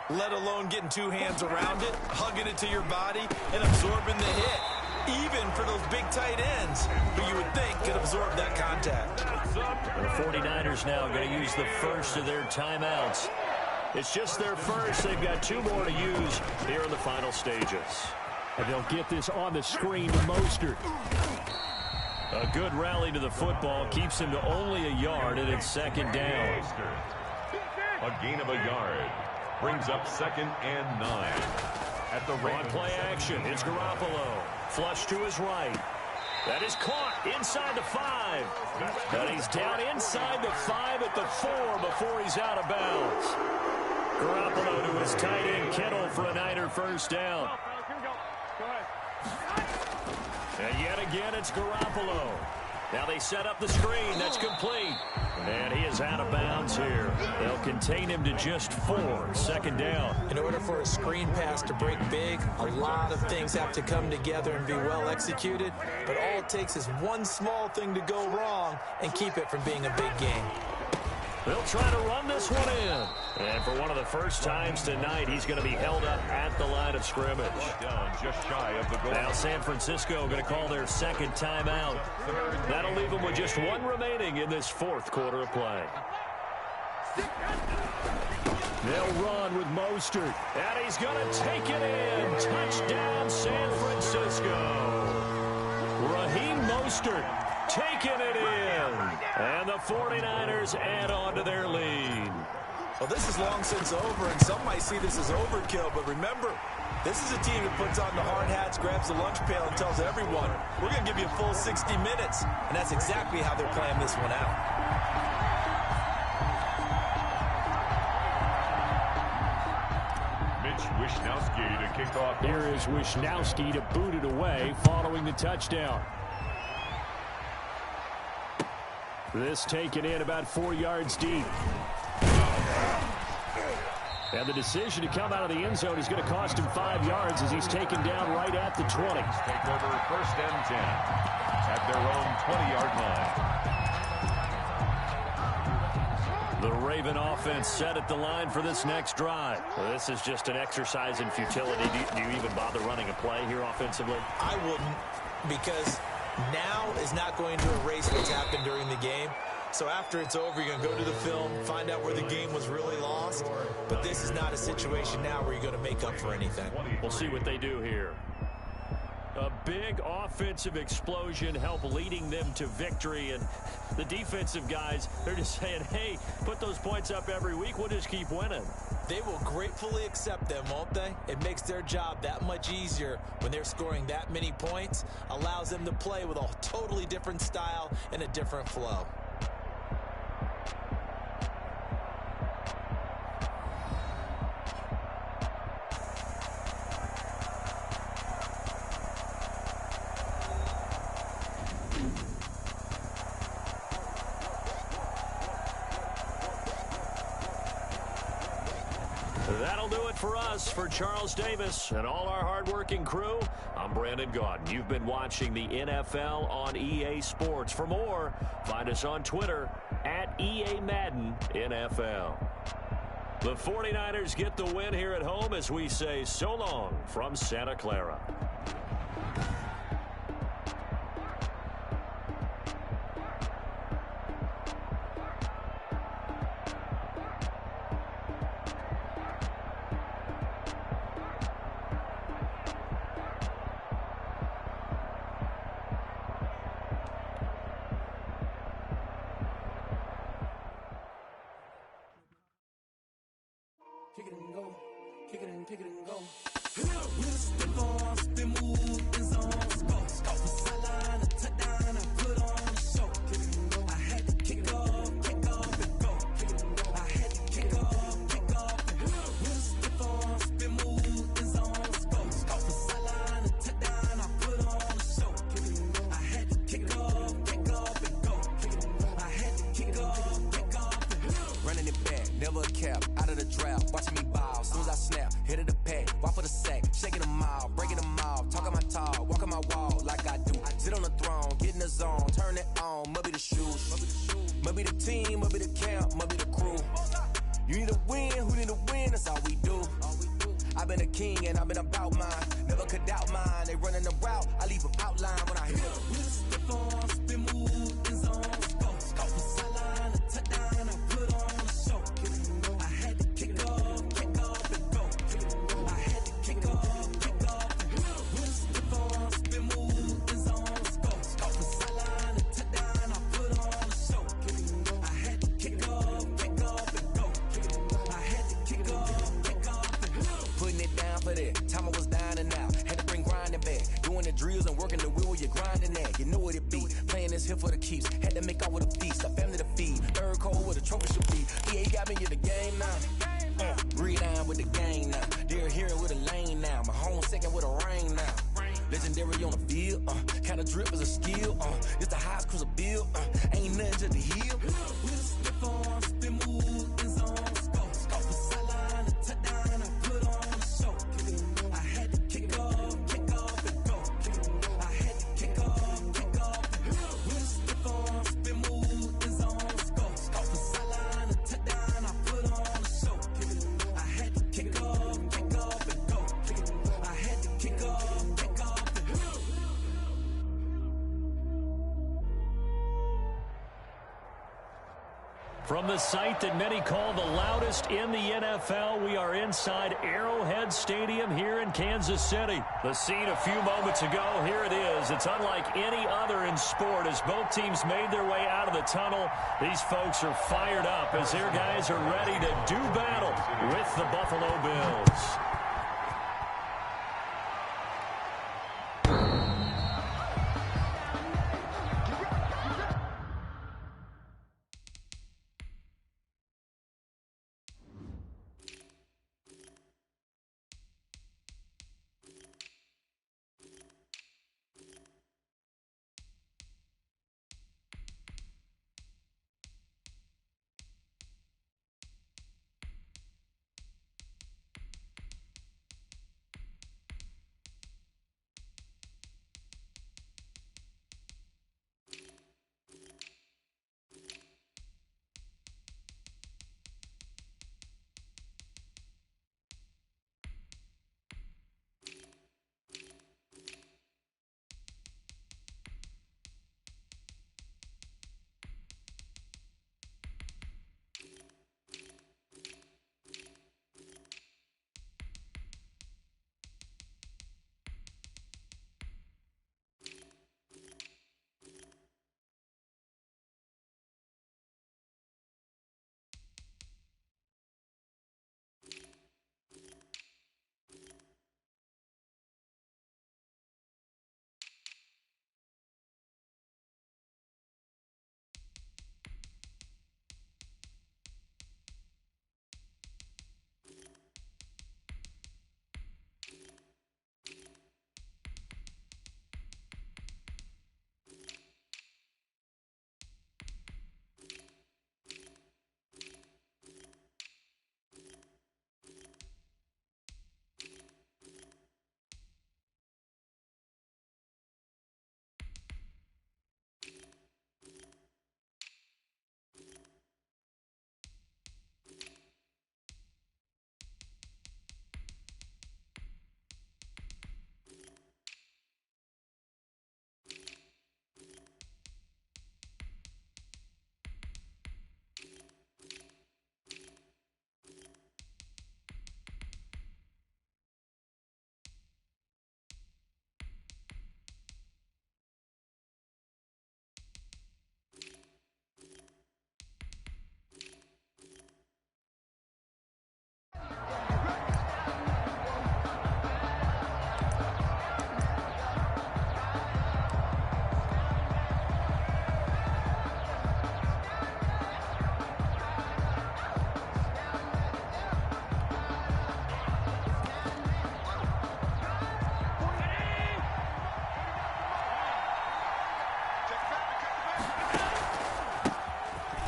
let alone getting 2 hands around it, hugging it to your body, and absorbing the hit. Even for those big tight ends who you would think could absorb that contact. The 49ers now going to use the first of their timeouts. It's just their first. They've got 2 more to use here in the final stages. And they'll get this on the screen to Mostert. A good rally to the football keeps him to only a yard, and it's 2nd down. A gain of a yard brings up 2nd and 9. At the on play action, it's Garoppolo. Flush to his right. That is caught inside the 5. But he's down inside the 5 at the 4 before he's out of bounds. Garoppolo to his tight end, Kittle, for a Niner first down. And yet again, it's Garoppolo. Now they set up the screen. That's complete. And he is out of bounds here. They'll contain him to just 4. 2nd down. In order for a screen pass to break big, a lot of things have to come together and be well executed. But all it takes is one small thing to go wrong and keep it from being a big game. They'll try to run this one in. And for one of the first times tonight, he's going to be held up at the line of scrimmage. Down just shy of the goal. Now San Francisco going to call their 2nd timeout. That'll leave them with just 1 remaining in this 4th quarter of play. They'll run with Mostert. And he's going to take it in. Touchdown, San Francisco. Raheem Mostert taking it in. And the 49ers add on to their lead. Well, this is long since over, and some might see this as overkill. But remember, this is a team that puts on the hard hats, grabs the lunch pail, and tells everyone, we're going to give you a full 60 minutes. And that's exactly how they're playing this one out. Mitch Wishnowsky to kick off. Here is Wishnowsky to boot it away following the touchdown. This taken in about 4 yards deep. And the decision to come out of the end zone is going to cost him 5 yards as he's taken down right at the 20. Take over 1st and 10 at their own 20-yard line. The Raven offense set at the line for this next drive. Well, this is just an exercise in futility. Do you even bother running a play here offensively? I wouldn't, because now is not going to erase what's happened during the game. So after it's over, you're going to go to the film, find out where the game was really lost. But this is not a situation now where you're going to make up for anything. We'll see what they do here. A big offensive explosion help leading them to victory. And the defensive guys, they're just saying, hey, put those points up every week. We'll just keep winning. They will gratefully accept them, won't they? It makes their job that much easier when they're scoring that many points. Allows them to play with a totally different style and a different flow. That'll do it for us. For Charles Davis and all our hardworking crew, I'm Brandon Gaudin. You've been watching the NFL on EA Sports. For more, find us on Twitter at EA Madden NFL. The 49ers get the win here at home as we say so long from Santa Clara. Kick it and go, kick it and kick it and go. With a stiff arm, spin move, in zone, go. Scout the sideline, a touchdown, I put on a show. Kick it and go. I had to kick off and go. Kick it and go. I had to kick off and go. With a stiff arm, spin move, in zone, go. Scout the sideline, a touchdown, I put on a show. Kick it and go. I had to kick off and go. Kick it and go. I had to kick off and go. Running it back, never a cap, out of the draft, watching me ball, soon as I snap, hit of the pack, walk for the sack, shaking them all, breaking them all, talking my talk, walking my wall like I do, sit on the throne, get in the zone, turn it on, must be the shoes, must be the team, must be the camp, must be the crew, you need to win, who need to win, that's all we do, I've been a king and I've been about mine, never could doubt mine, they running the route, I leave them outline when I hit them. With a stiff arm, spin move, in zone, go. Scout the sideline, a touchdown, I put on a show. Kick it and go. I had to kick off and go. Kick it and go. I had to kick off and go. With a stiff arm, spin move, in zone, go. Scout the sideline, a touchdown, I put on a show. Kick it and go. I had to kick off and go. Kick it and go. I had to kick off and go. Putting it down for that. Time I was down and out. Had to bring grinding back. Doing the drills and working the wheel where you're grinding at. You know what it be. Playing this here for the keeps. Had to make out with a feast. A family to feed. Third cold where the trophy should be. EA got me in the game now. Breathe down with the game now. They're here with a lane now. My home second with a rain now. Legendary on the field. Kind of drip is a skill. It's the highest cruiser bill. Ain't nothing to the heel. With a stiff arm, spin move, in zone, go. Scout the sideline, a touchdown, I put on a show. Kick it and go. I had to kick off and go. Kick it and go. I had to kick off and go. With a stiff arm, spin move, in zone, go. Scout the sideline, a touchdown, I put on a show. Kick it and go. I had to kick off and go. Kick it and go. I had to kick off and go. From the site that many call the loudest in the NFL, we are inside Arrowhead Stadium here in Kansas City. The scene a few moments ago, here it is. It's unlike any other in sport as both teams made their way out of the tunnel. These folks are fired up as their guys are ready to do battle with the Buffalo Bills.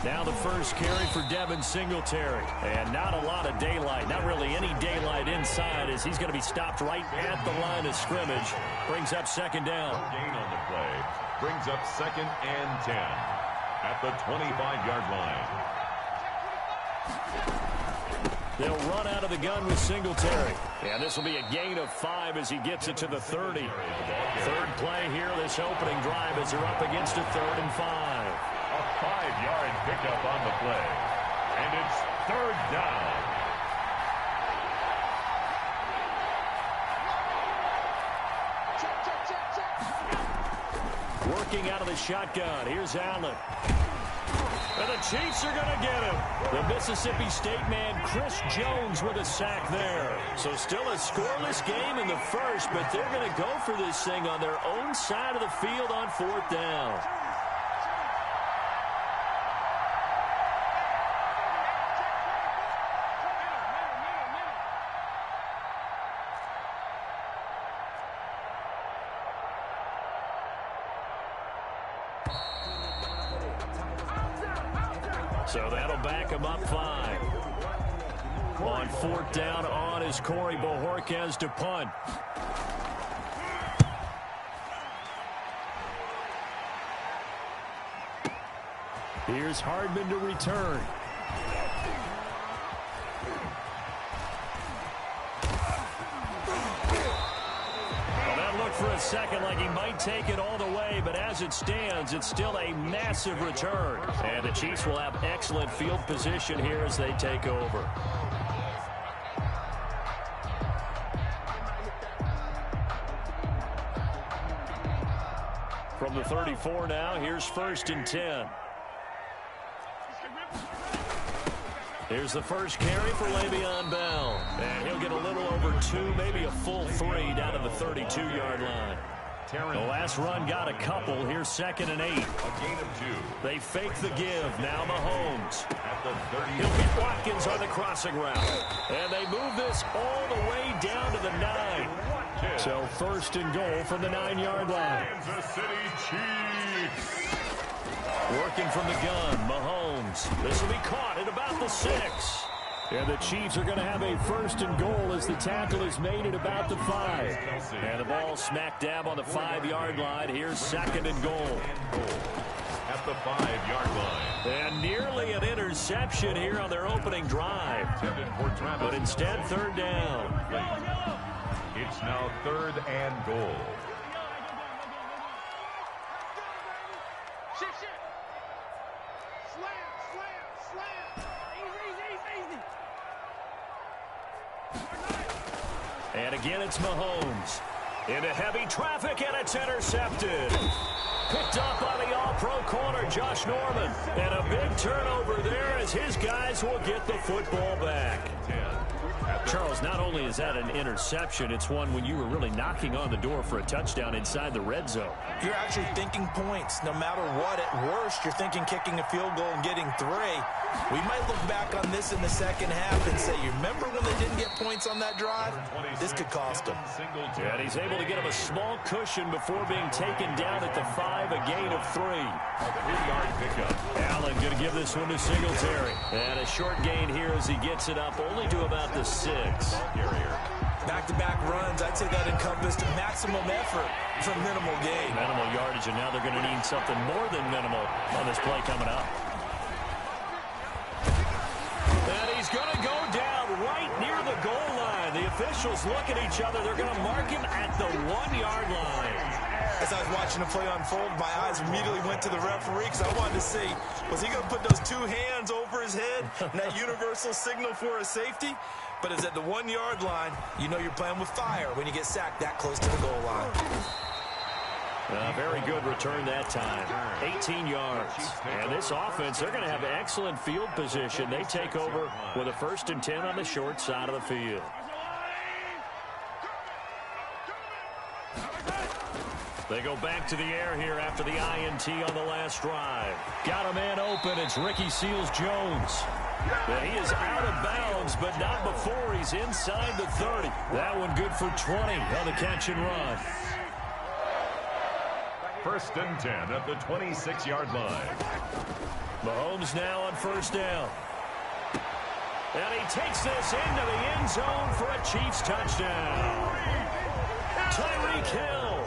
Now the first carry for Devin Singletary. And not a lot of daylight, not really any daylight inside, as he's going to be stopped right at the line of scrimmage. Brings up second down. No gain on the play. Brings up 2nd and 10 at the 25-yard line. They'll run out of the gun with Singletary. And this will be a gain of 5 as he gets it to the 30. Third play here, this opening drive, as they're up against a 3rd and 5. A 5-yard pickup on the play. And it's 3rd down. Working out of the shotgun. Here's Allen. And the Chiefs are going to get him. The Mississippi State man, Chris Jones, with a sack there. So still a scoreless game in the first, but they're going to go for this thing on their own side of the field on 4th down. So that'll back him up 5. On 4th down on is Corey Bojorquez to punt. Here's Hardman to return. For a second like he might take it all the way, but as it stands, it's still a massive return. And the Chiefs will have excellent field position here as they take over. From the 34 now, here's 1st and 10. Here's the first carry for Le'Veon Bell. And he'll get a little over 2, maybe a full 3 down to the 32-yard line. The last run got a couple. Here's 2nd and 8. A gain of 2. They fake the give. Now Mahomes. At the 30. He'll get Watkins on the crossing route. And they move this all the way down to the 9. So 1st and goal from the 9-yard line. Kansas City Chiefs. Working from the gun, Mahomes. This will be caught at about the 6. And the Chiefs are going to have a 1st and goal as the tackle is made at about the 5. And the ball smack dab on the 5-yard line. Here's 2nd and goal. At the 5-yard line. And nearly an interception here on their opening drive. But instead, 3rd down. It's now 3rd and goal. And again, it's Mahomes. Into heavy traffic, and it's intercepted. Picked up by the all-pro corner, Josh Norman. And a big turnover there as his guys will get the football back. Charles, not only is that an interception, it's one when you were really knocking on the door for a touchdown inside the red zone. You're actually thinking points. No matter what, at worst, you're thinking kicking a field goal and getting 3. We might look back on this in the second half and say, you remember when they didn't get points on that drive? This could cost them. And he's able to get him a small cushion before being taken down at the 5, a gain of 3. A 3-yard pickup. Allen going to give this one to Singletary. And a short gain here as he gets it up only to about the 6. Back-to-back runs, I'd say that encompassed maximum effort for minimal gain. Minimal yardage, and now they're going to need something more than minimal on this play coming up. And he's going to go down right near the goal line. The officials look at each other. They're going to mark him at the 1-yard line. As I was watching the play unfold, my eyes immediately went to the referee because I wanted to see, was he going to put those 2 hands over his head and that universal signal for a safety? But it's at the 1-yard line. You know you're playing with fire when you get sacked that close to the goal line. Very good return that time. 18 yards. And this offense, they're going to have excellent field position. They take over with a 1st and 10 on the short side of the field. They go back to the air here after the INT on the last drive. Got a man open. It's Ricky Seals-Jones. He is out of bounds, but not before he's inside the 30. That one good for 20 on the catch and run. First and 10 at the 26-yard line. Mahomes now on first down. And he takes this into the end zone for a Chiefs touchdown. Tyreek Hill,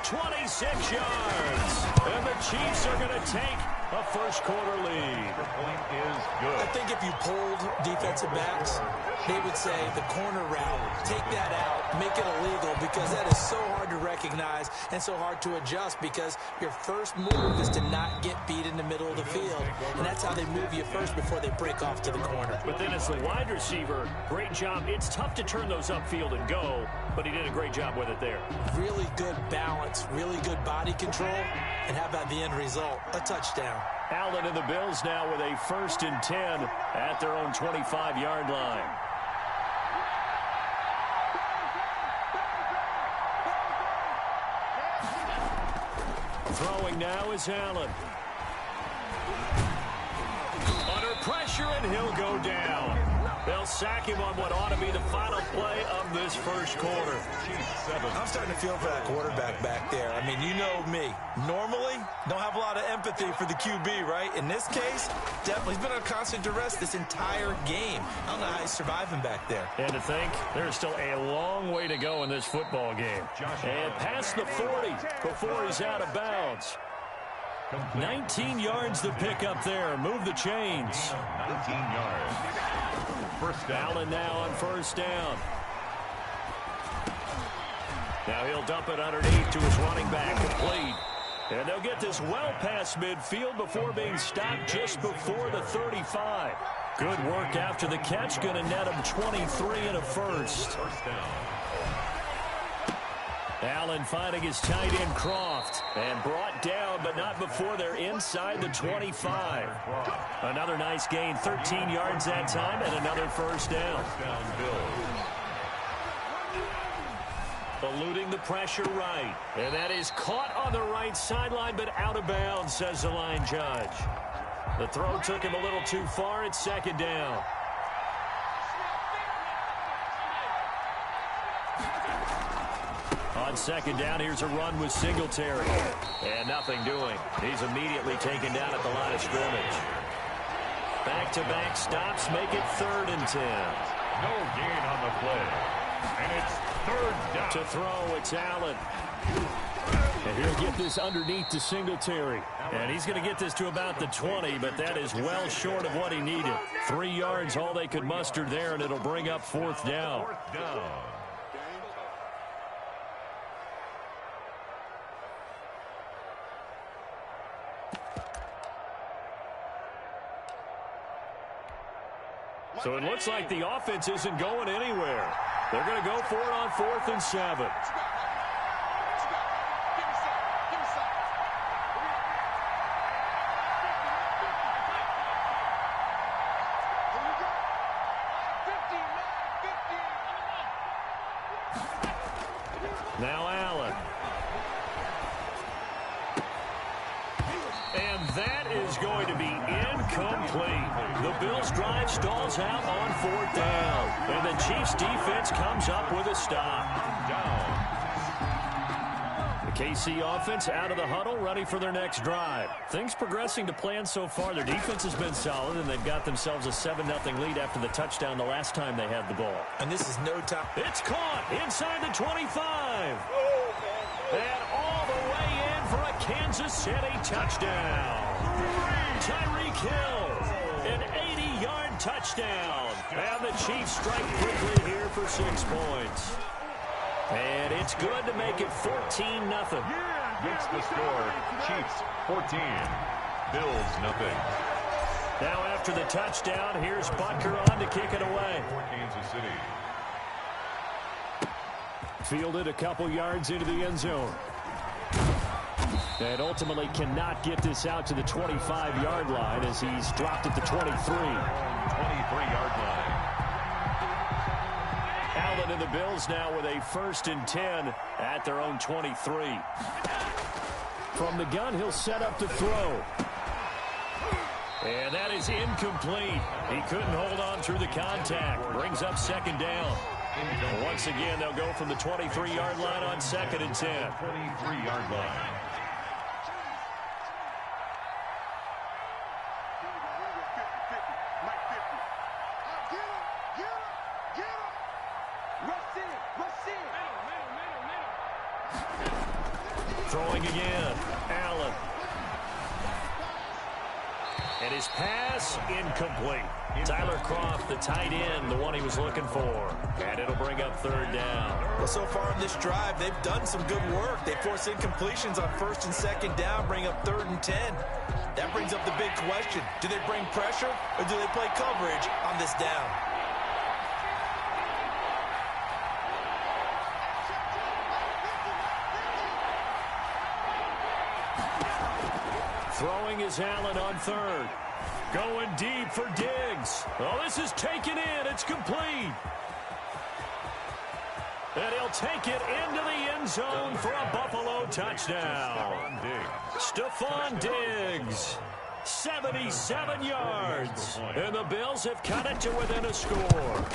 26 yards. And the Chiefs are going to take a first-quarter lead. The point is good. I think if you polled defensive backs, they would say the corner route, take that out, make it illegal, because that is so hard to recognize and so hard to adjust, because your first move is to not get beat in the middle of the field, and that's how they move you first before they break off to the corner. But then as the wide receiver, great job. It's tough to turn those upfield and go, but he did a great job with it there. Really good balance, really good body control, and how about the end result? A touchdown. Allen and the Bills now with a first and 10 at their own 25-yard line. Throwing now is Allen. Under pressure, and he'll go down. They'll sack him on what ought to be the final play of this first quarter. I'm starting to feel for that quarterback back there. I mean, you know me. Normally, don't have a lot of empathy for the QB, right? In this case, definitely. He's been on constant duress this entire game. I don't know how he's surviving back there. And to think, there's still a long way to go in this football game. And past the 40 before he's out of bounds. 19 yards to pick up there. Move the chains. 19 yards. First down. Allen now on first down. Now he'll dump it underneath to his running back, complete. And they'll get this well past midfield before being stopped just before the 35. Good work after the catch. Going to net him 23 and a first. First down. Allen finding his tight end Croft, and brought down, but not before they're inside the 25. Another nice gain, 13 yards that time, and another first down. Eluding the pressure right, and that is caught on the right sideline, but out of bounds, says the line judge. The throw took him a little too far. It's second down. On second down, here's a run with Singletary. And nothing doing. He's immediately taken down at the line of scrimmage. Back-to-back stops make it 3rd and 10. No gain on the play. And it's 3rd down. To throw, it's Allen. And he'll get this underneath to Singletary. And he's going to get this to about the 20, but that is well short of what he needed. 3 yards, all they could muster there, and it'll bring up 4th down. 4th down. So it looks like the offense isn't going anywhere. They're going to go for it on 4th and 7. Now Allen. And that is going to be incomplete. The Bills' drive stalls out on 4th down. And the Chiefs' defense comes up with a stop. The KC offense out of the huddle, ready for their next drive. Things progressing to plan so far. Their defense has been solid, and they've got themselves a 7-0 lead after the touchdown the last time they had the ball. And this is no time. It's caught inside the 25. And all the way in for a Kansas City touchdown. Tyreek Hill, an 80-yard touchdown. And the Chiefs strike quickly here for 6 points. And it's good to make it 14-0. Gets the score. Chiefs 14. Bills nothing. Now after the touchdown, here's Butker on to kick it away. For Kansas City. Fielded a couple yards into the end zone. And ultimately cannot get this out to the 25-yard line as he's dropped at the 23. 23-yard line. Allen and the Bills now with a 1st and 10 at their own 23. From the gun, he'll set up to throw. And that is incomplete. He couldn't hold on through the contact. Brings up 2nd down. Once again, they'll go from the 23-yard line on 2nd and 10. 23-yard line. Throwing again. Allen. And his pass incomplete. Tyler Kroft, the tight end, the one he was looking for. And it'll bring up third down. Well, so far in this drive, they've done some good work. They force incompletions on first and second down, bring up 3rd and 10. That brings up the big question. Do they bring pressure or do they play coverage on this down? Throwing is Allen on 3rd. Going deep for Diggs. Oh, this is taken in. It's complete. And he'll take it into the end zone for a Buffalo touchdown. Stephon Diggs, 77 yards. And the Bills have cut it to within a score.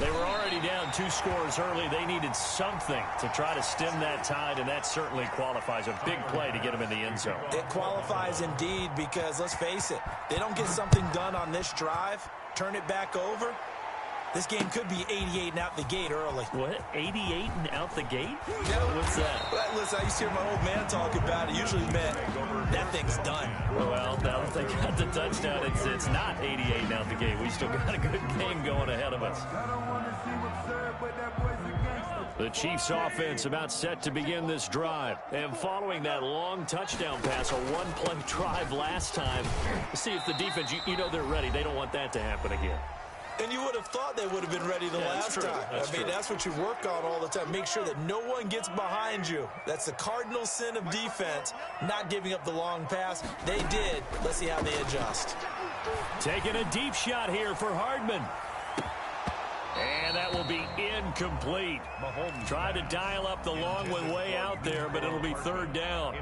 They were already down 2 scores early. They needed something to try to stem that tide, and that certainly qualifies. A big play to get them in the end zone. It qualifies indeed because, let's face it, they don't get something done on this drive, turn it back over, this game could be 88 and out the gate early. What? 88 and out the gate? Yeah. What's that? Well, listen, I used to hear my old man talk about it. Usually meant that thing's done. Well, now that they got the touchdown, it's not 88 and out the gate. We still got a good game going ahead of us. The Chiefs offense about set to begin this drive. And following that long touchdown pass, a one-play drive last time, see if the defense, you know they're ready. They don't want that to happen again. And you would have thought they would have been ready the last time. I mean, that's what you work on all the time. Make sure that no one gets behind you. That's the cardinal sin of defense, not giving up the long pass. They did. Let's see how they adjust. Taking a deep shot here for Hardman. And that will be incomplete. Mahomes tried to dial up the long one way out there, but it'll be 3rd down.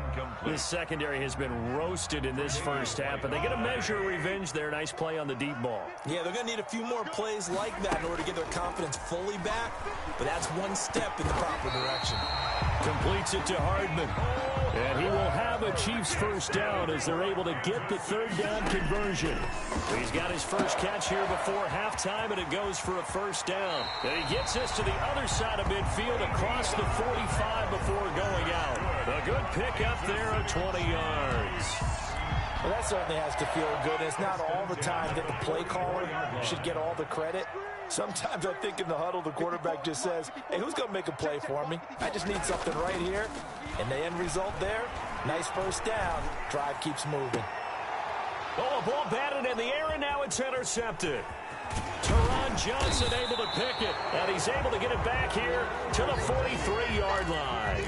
This secondary has been roasted in this first half, but they get a measure of revenge there. Nice play on the deep ball. Yeah, they're going to need a few more plays like that in order to get their confidence fully back, but that's one step in the proper direction. Completes it to Hardman. And he will have a Chiefs first down as they're able to get the 3rd down conversion. He's got his first catch here before halftime, and it goes for a first down. And he gets us to the other side of midfield across the 45 before going out. A good pickup there of 20 yards. Well, that certainly has to feel good. It's not all the time that the play caller should get all the credit. Sometimes I think in the huddle, the quarterback just says, hey, who's going to make a play for me? I just need something right here. And the end result there, nice first down. Drive keeps moving. Oh, a ball batted in the air, and now it's intercepted. Teron Johnson able to pick it, and he's able to get it back here to the 43-yard line.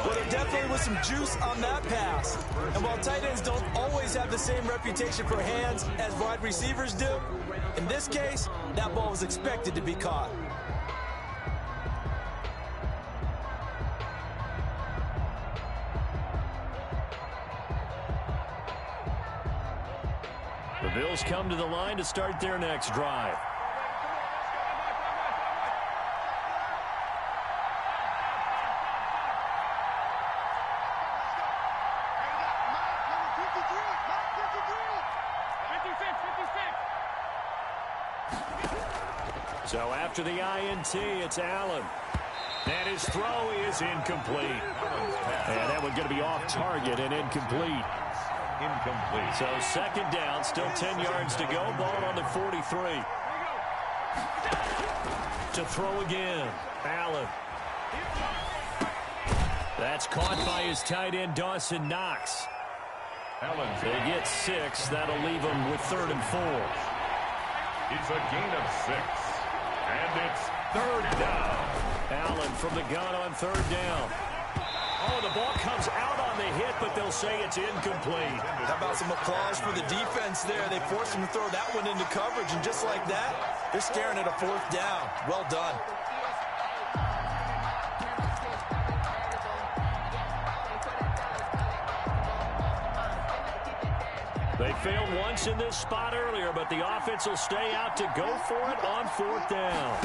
Well, there definitely was some juice on that pass. And while tight ends don't always have the same reputation for hands as wide receivers do, in this case, that ball was expected to be caught. The Bills come to the line to start their next drive. So after the INT, it's Allen. And his throw is incomplete. And that one's going to be off target and incomplete. Incomplete. So 2nd down, still 10 yards to go. Ball on the 43. To throw again, Allen. That's caught by his tight end, Dawson Knox. Allen. They get 6. That'll leave them with 3rd and 4. It's a gain of 6. And it's 3rd down. Allen from the gun on 3rd down. Oh, the ball comes out on the hit, but they'll say it's incomplete. How about some applause for the defense there? They forced him to throw that one into coverage, and just like that, they're staring at a 4th down. Well done. They failed once in this spot earlier, but the offense will stay out to go for it on 4th down.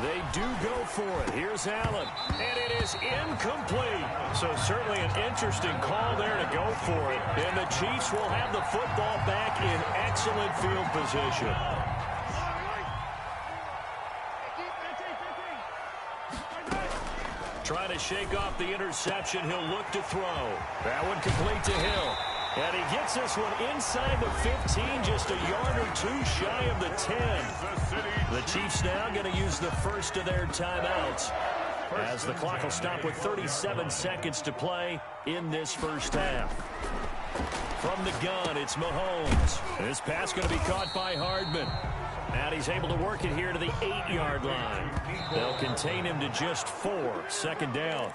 They do go for it. Here's Allen, and it is incomplete. So certainly an interesting call there to go for it. And the Chiefs will have the football back in excellent field position. trying to shake off the interception. He'll look to throw. That one complete to Hill. And he gets this one inside the 15, just a yard or two shy of the 10. The Chiefs now going to use the first of their timeouts, as the clock will stop with 37 seconds to play in this first half. From the gun, it's Mahomes. This pass going to be caught by Hardman. And he's able to work it here to the 8-yard line. They'll contain him to just 4. Second down.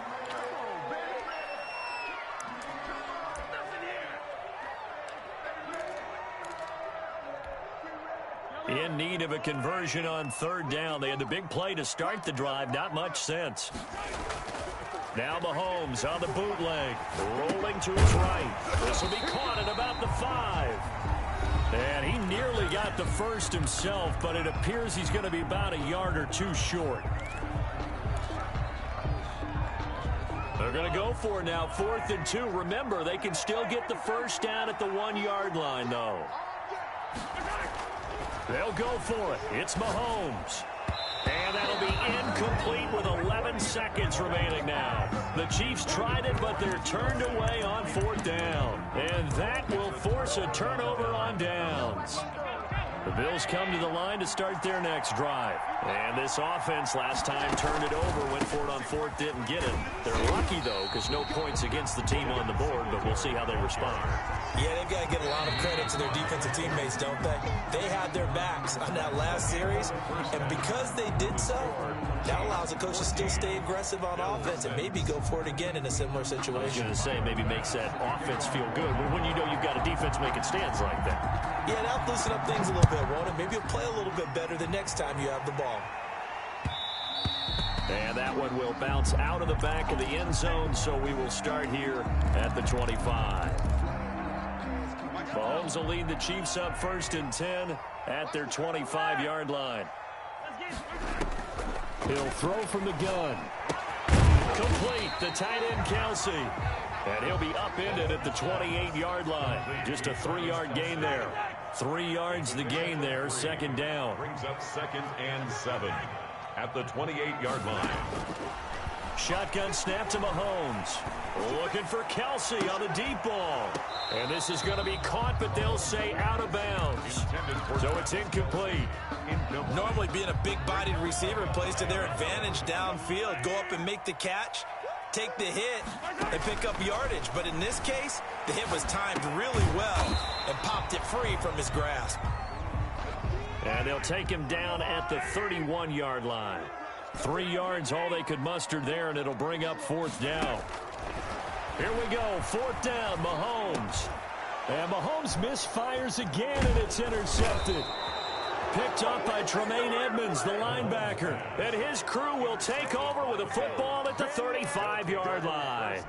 In need of a conversion on third down. They had the big play to start the drive. Not much sense. Now Mahomes on the bootleg. Rolling to his right. This will be caught at about the 5. And he nearly got the first himself, but it appears he's going to be about a yard or two short. They're going to go for it now, 4th and 2. Remember, they can still get the first down at the 1-yard line, though. They'll go for it. It's Mahomes. And that'll be incomplete with 11 seconds remaining now. The Chiefs tried it, but they're turned away on 4th down. And that will force a turnover on downs. The Bills come to the line to start their next drive. And this offense last time turned it over, went for it on 4th, didn't get it. They're lucky, though, because no points against the team on the board, but we'll see how they respond. Yeah, they've got to get a lot of credit to their defensive teammates, don't they? They had their backs on that last series, and because they did so, that allows the coach to still stay aggressive on offense and maybe go for it again in a similar situation. I was going to say, maybe makes that offense feel good, but when you know you've got a defense making stands like that. Yeah, that'll loosen up things a little bit, won't it? Maybe you'll play a little bit better the next time you have the ball. And that one will bounce out of the back of the end zone, so we will start here at the 25. Mahomes will lead the Chiefs up 1st and 10 at their 25-yard line. He'll throw from the gun. Complete, the tight end Kelsey. And he'll be upended at the 28-yard line. Just a 3-yard gain there. 3 yards the gain there, second down. Brings up 2nd and 7 at the 28-yard line. Shotgun snap to Mahomes. Looking for Kelsey on the deep ball. And this is going to be caught, but they'll say out of bounds. So it's incomplete. Normally being a big-bodied receiver plays to their advantage downfield. Go up and make the catch, take the hit, and pick up yardage. But in this case, the hit was timed really well and popped it free from his grasp. And they'll take him down at the 31-yard line. 3 yards, all they could muster there, and it'll bring up 4th down. Here we go, 4th down, Mahomes. And Mahomes misfires again, and it's intercepted. Picked up by Tremaine Edmonds, the linebacker. And his crew will take over with a football at the 35-yard line.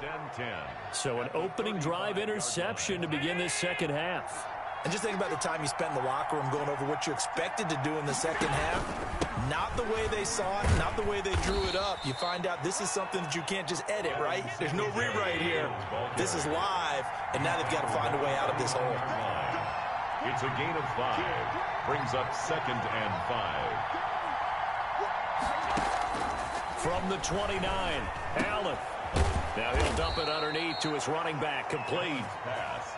So an opening drive interception to begin this second half. And just think about the time you spent in the locker room going over what you expected to do in the second half. Not the way they saw it, not the way they drew it up. You find out this is something that you can't just edit, right? There's no rewrite here. This is live, and now they've got to find a way out of this hole. It's a gain of 5. Brings up 2nd and 5. From the 29, Allen. Now he'll dump it underneath to his running back, complete.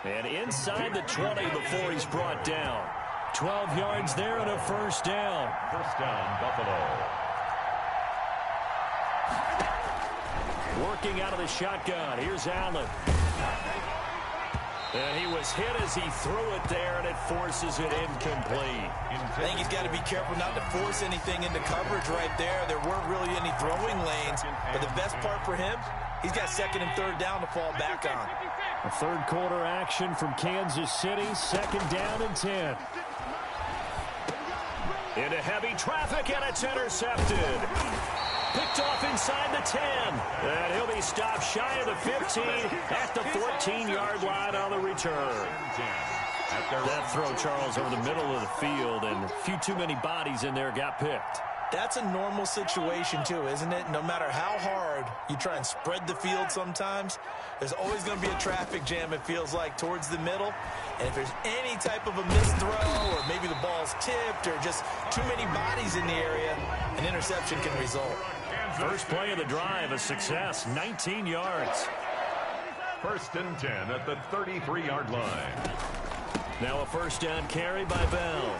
And inside the 20 before he's brought down. 12 yards there and a first down. First down, Buffalo. Working out of the shotgun. Here's Allen. And he was hit as he threw it there, and it forces it incomplete. I think he's got to be careful not to force anything into coverage right there. There weren't really any throwing lanes, but the best part for him, he's got 2nd and 3rd down to fall back on. A third quarter action from Kansas City, 2nd down and 10. Into heavy traffic, and it's intercepted. Picked off inside the 10. And he'll be stopped shy of the 15 at the 14-yard line on the return. That throw, Charles, over the middle of the field, and a few too many bodies in there got picked. That's a normal situation, too, isn't it? No matter how hard you try and spread the field sometimes, there's always going to be a traffic jam, it feels like, towards the middle. And if there's any type of a missed throw or maybe the ball's ball's tipped or just too many bodies in the area, an interception can result. First play of the drive, a success, 19 yards. 1st and 10 at the 33-yard line. Now a first down carry by Bell.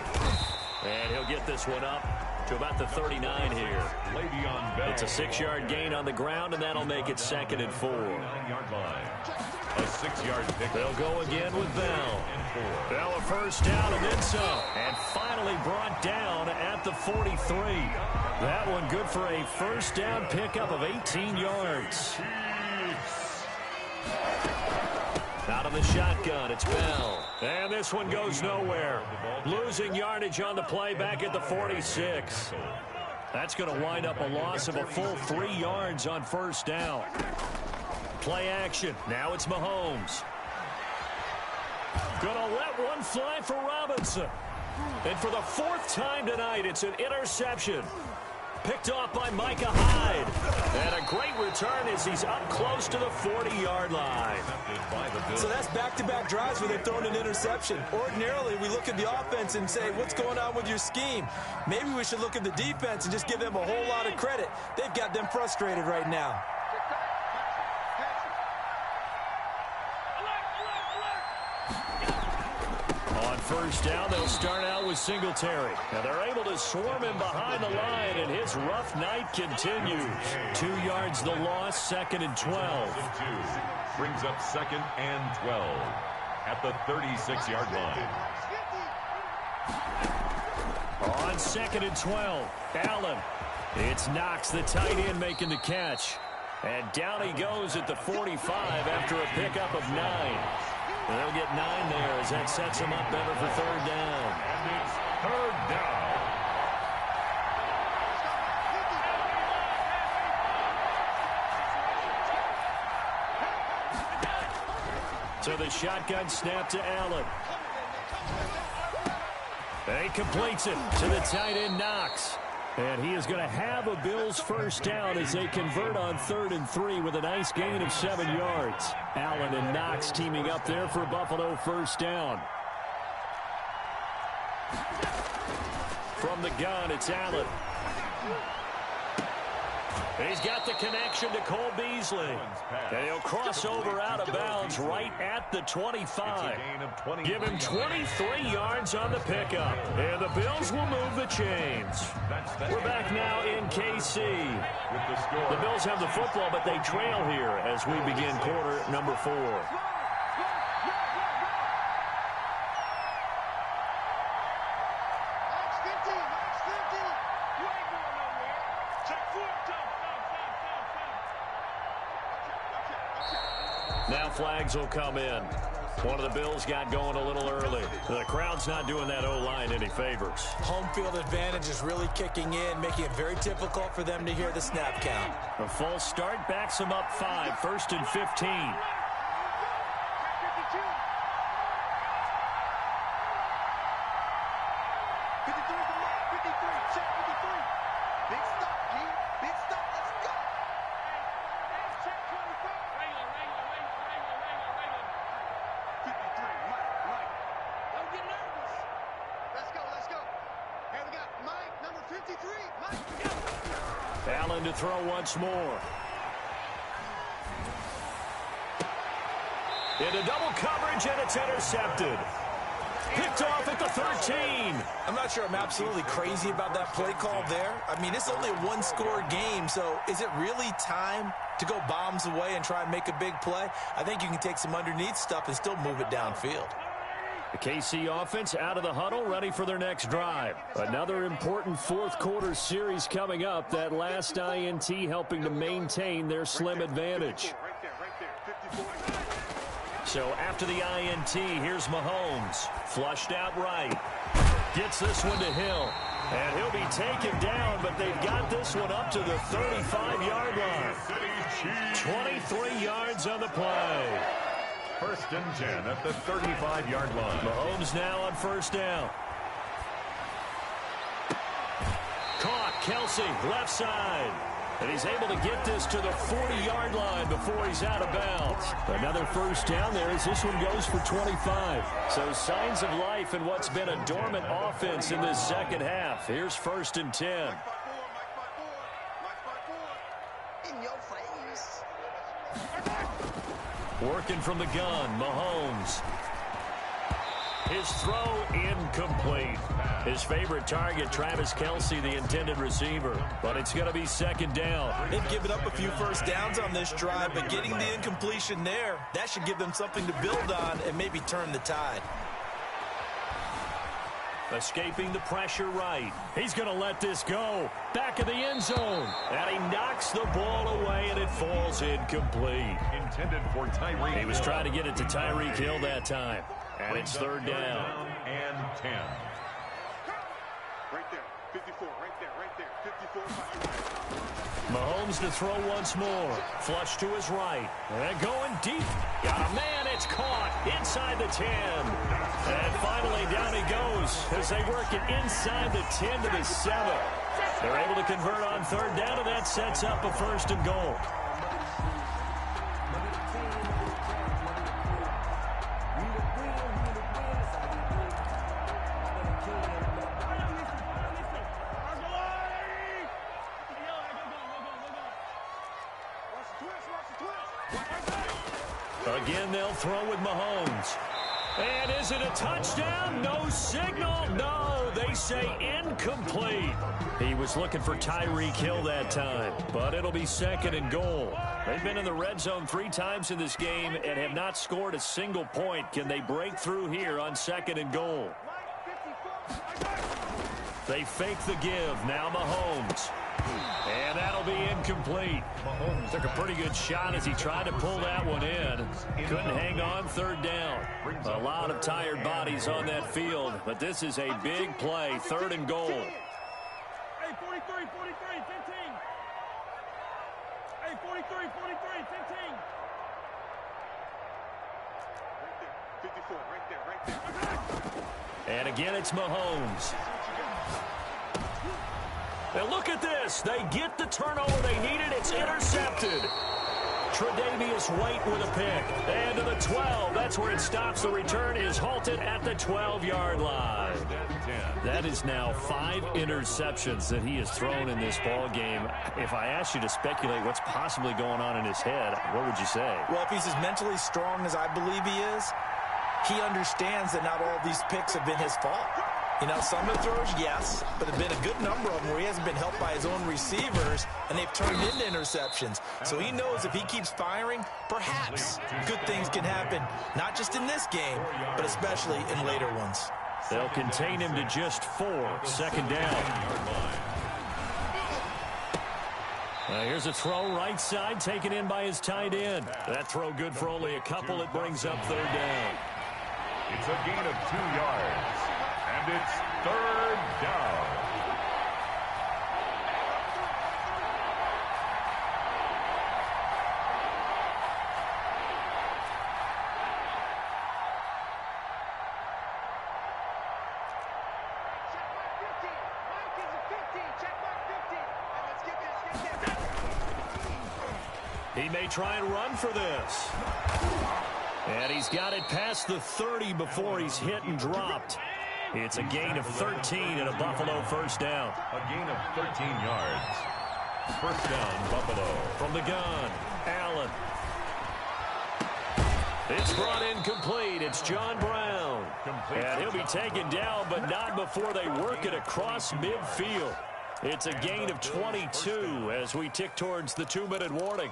And he'll get this one up to about the 39 here. Le'Veon Bell. It's a 6-yard gain on the ground, and that'll make it 2nd and 4. 9-yard line. A 6-yard pick. They'll go again with Bell. Bell a first down and then some. And finally brought down at the 43. That one good for a first down pickup of 18 yards. Out of the shotgun, it's Bell. And this one goes nowhere. Losing yardage on the play back at the 46. That's going to wind up a loss of a full 3 yards on first down. Play action. Now it's Mahomes. Going to let one fly for Robinson. And for the 4th time tonight, it's an interception. Picked off by Micah Hyde. And a great return as he's up close to the 40-yard line. So that's back-to-back drives where they've thrown an interception. Ordinarily, we look at the offense and say, what's going on with your scheme? Maybe we should look at the defense and just give them a whole lot of credit. They've got them frustrated right now. First down, they'll start out with Singletary. Now they're able to swarm him behind the line, and his rough night continues. 2 yards the loss, 2nd and 12. Brings up 2nd and 12 at the 36-yard line. On 2nd and 12, Allen. It's Knox, the tight end, making the catch. And down he goes at the 45 after a pickup of 9. They'll get 9 there as that sets them up better for 3rd down. And it's 3rd down. So the shotgun snap to Allen. He completes it to the tight end, Knox. And he is going to have a Bills first down as they convert on 3rd and 3 with a nice gain of 7 yards. Allen and Knox teaming up there for Buffalo first down. From the gun, it's Allen. He's got the connection to Cole Beasley. And he'll cross over out of bounds right at the 25. Give him 23 yards on the pickup. And the Bills will move the chains. We're back now in KC. The Bills have the football, but they trail here as we begin quarter number 4. Now flags will come in. One of the Bills got going a little early. The crowd's not doing that O-line any favors. Home field advantage is really kicking in, making it very difficult for them to hear the snap count. A false start backs them up 5, 1st and 15. Allen to throw once more. Into double coverage, and it's intercepted. Picked off at the 13. I'm not sure I'm absolutely crazy about that play call there. I mean, it's only a one-score game, so is it really time to go bombs away and try and make a big play? I think you can take some underneath stuff and still move it downfield. The KC offense out of the huddle, ready for their next drive. Another important fourth quarter series coming up. That last INT helping to maintain their slim advantage. So after the INT, here's Mahomes. Flushed out right. Gets this one to Hill. And he'll be taken down, but they've got this one up to the 35-yard line. 23 yards on the play. 1st and 10 at the 35-yard line. Mahomes now on first down. Caught, Kelsey, left side. And he's able to get this to the 40-yard line before he's out of bounds. Another first down there as this one goes for 25. So signs of life in what's been a dormant offense in this second half. Here's 1st and 10. In your face. Working from the gun, Mahomes. His throw incomplete. His favorite target, Travis Kelce, the intended receiver. But it's going to be 2nd down. They've given up a few first downs on this drive, but getting the incompletion there, that should give them something to build on and maybe turn the tide. Escaping the pressure right. He's going to let this go. Back of the end zone. And he knocks the ball away, and it falls incomplete. Intended for Tyreek. He was trying to get it to Tyreek Hill that time. And it's 3rd down. And 10. Right there. 54. Right there. 54. Mahomes to throw once more. Flush to his right. And going deep. Got a man. It's caught inside the 10. And finally down he goes as they work it inside the 10 to the 7. They're able to convert on 3rd down, and that sets up a 1st and goal. Again, they'll throw with Mahomes. And is it a touchdown? No signal. No, they say incomplete. He was looking for Tyreek Hill that time, but it'll be 2nd and goal. They've been in the red zone 3 times in this game and have not scored a single point. Can they break through here on 2nd and goal? They fake the give. Now Mahomes. And that'll be incomplete. Mahomes took a pretty good shot as he tried to pull that one in. Couldn't hang on 3rd down. A lot of tired bodies on that field, but this is a big play. 3rd and goal. Hey, 43, 15. Hey, 43, 15. Right there. 54, right there. And again, it's Mahomes. And look at this. They get the turnover they needed. It's intercepted. Tre'Davious White with a pick. And to the 12. That's where it stops. The return is halted at the 12-yard line. That is now 5 interceptions that he has thrown in this ball game. If I asked you to speculate what's possibly going on in his head, what would you say? Well, if he's as mentally strong as I believe he is, he understands that not all these picks have been his fault. You know, some of the throws, yes, but there have been a good number of them where he hasn't been helped by his own receivers, and they've turned into interceptions. So he knows if he keeps firing, perhaps good things can happen, not just in this game, but especially in later ones. They'll contain him to just 4. 2nd down. Here's a throw right side taken in by his tight end. That throw good for only a couple. It brings up 3rd down. It's a gain of 2 yards. And it's 3rd down. He may try and run for this. And he's got it past the 30 before he's hit and dropped. It's a gain of 13 and a Buffalo 1st down. A gain of 13 yards. 1st down, Buffalo. From the gun, Allen. It's brought in complete. It's John Brown. And he'll be taken down, but not before they work it across midfield. It's a gain of 22 as we tick towards the 2-minute warning.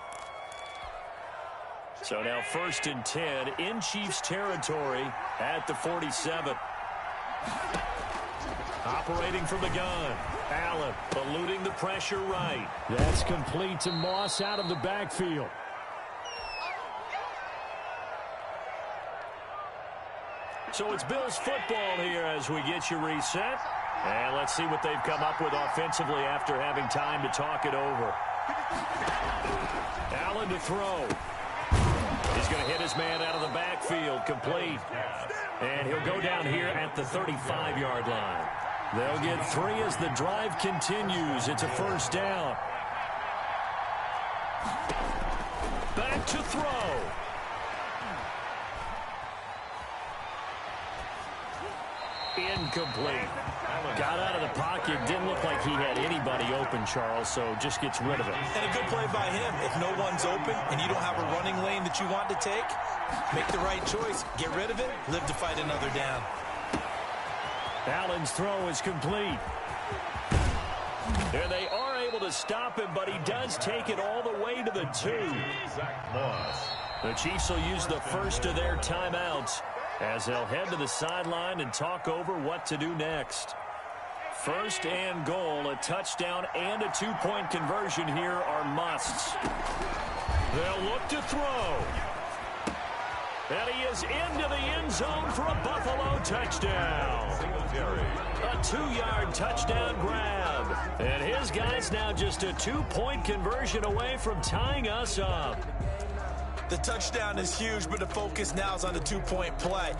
So now 1st and 10 in Chiefs territory at the 47. Operating from the gun. Allen eluding the pressure right. That's complete to Moss out of the backfield. So it's Bills football here as we get you reset. And let's see what they've come up with offensively after having time to talk it over. Allen to throw. He's going to hit his man out of the backfield, complete. And he'll go down here at the 35-yard line. They'll get 3 as the drive continues. It's a 1st down. Back to throw. Incomplete. Got out of the pocket. Didn't look like he had anybody open, Charles, so just gets rid of it. And a good play by him. If no one's open and you don't have a running lane that you want to take, make the right choice. Get rid of it. Live to fight another down. Allen's throw is complete. And they are able to stop him, but he does take it all the way to the 2. The Chiefs will use the first of their timeouts as they'll head to the sideline and talk over what to do next. First and goal, a touchdown and a 2-point conversion here are musts. They'll look to throw. And he is into the end zone for a Buffalo touchdown. A 2-yard touchdown grab. And his guy's now just a 2-point conversion away from tying us up. The touchdown is huge, but the focus now is on the 2-point play.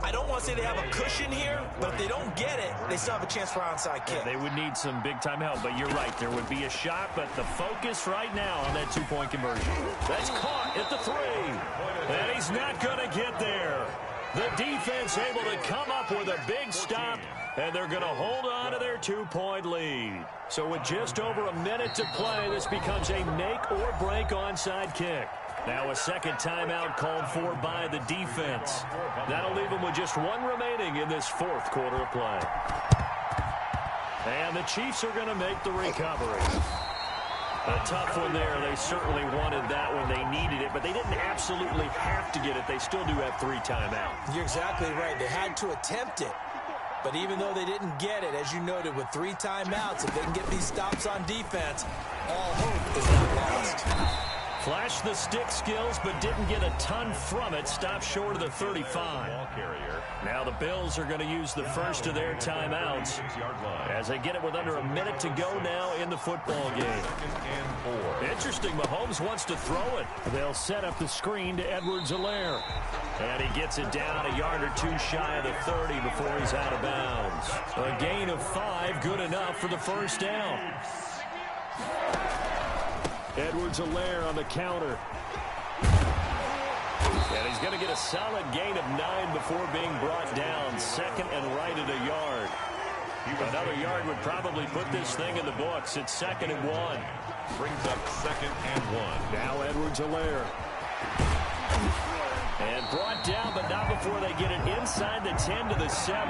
I don't want to say they have a cushion here, but if they don't get it, they still have a chance for onside kick. They would need some big-time help, but you're right. There would be a shot, but the focus right now on that 2-point conversion. That's caught at the 3. And he's not going to get there. The defense able to come up with a big stop, and they're going to hold on to their 2-point lead. So with just over a minute to play, this becomes a make-or-break onside kick. Now a second timeout called for by the defense. That'll leave them with just 1 remaining in this 4th quarter of play. And the Chiefs are going to make the recovery. A tough one there. They certainly wanted that when they needed it, but they didn't absolutely have to get it. They still do have 3 timeouts. You're exactly right. They had to attempt it. But even though they didn't get it, as you noted, with 3 timeouts, if they can get these stops on defense, all hope is not lost. Flashed the stick skills, but didn't get a ton from it. Stopped short of the 35. Now the Bills are going to use the first of their timeouts as they get it with under a minute to go now in the football game. Interesting, Mahomes wants to throw it. They'll set up the screen to Edwards-Helaire. And he gets it down a yard or 2 shy of the 30 before he's out of bounds. A gain of 5, good enough for the first down. Edwards-Helaire on the counter. And he's going to get a solid gain of 9 before being brought down. Second and right at a yard. Another yard would probably put this thing in the books. It's 2nd and 1. Brings up 2nd and 1. Now Edwards-Helaire. And brought down, but not before they get it inside the 10 to the 7.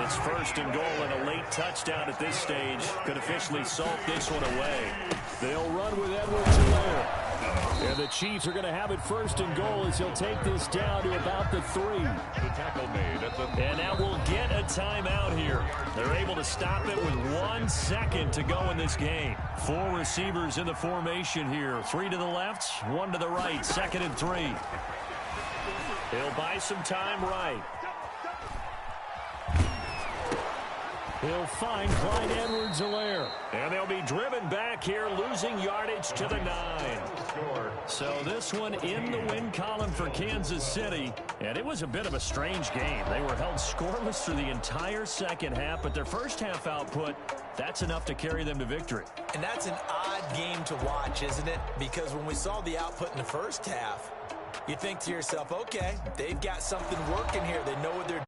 It's 1st and goal, and a late touchdown at this stage could officially salt this one away. They'll run with Edwards-Helaire. And the Chiefs are going to have it 1st and goal as he'll take this down to about the 3. The tackle made at the... And now we'll get a timeout here. They're able to stop it with 1 second to go in this game. 4 receivers in the formation here. 3 to the left, 1 to the right. 2nd and 3. He'll buy some time right. He'll find Clyde Edwards-Helaire. And they'll be driven back here, losing yardage to the 9. So this one in the win column for Kansas City. And it was a bit of a strange game. They were held scoreless through the entire second half, but their first half output, that's enough to carry them to victory. And that's an odd game to watch, isn't it? Because when we saw the output in the first half, you think to yourself, okay, they've got something working here. They know what they're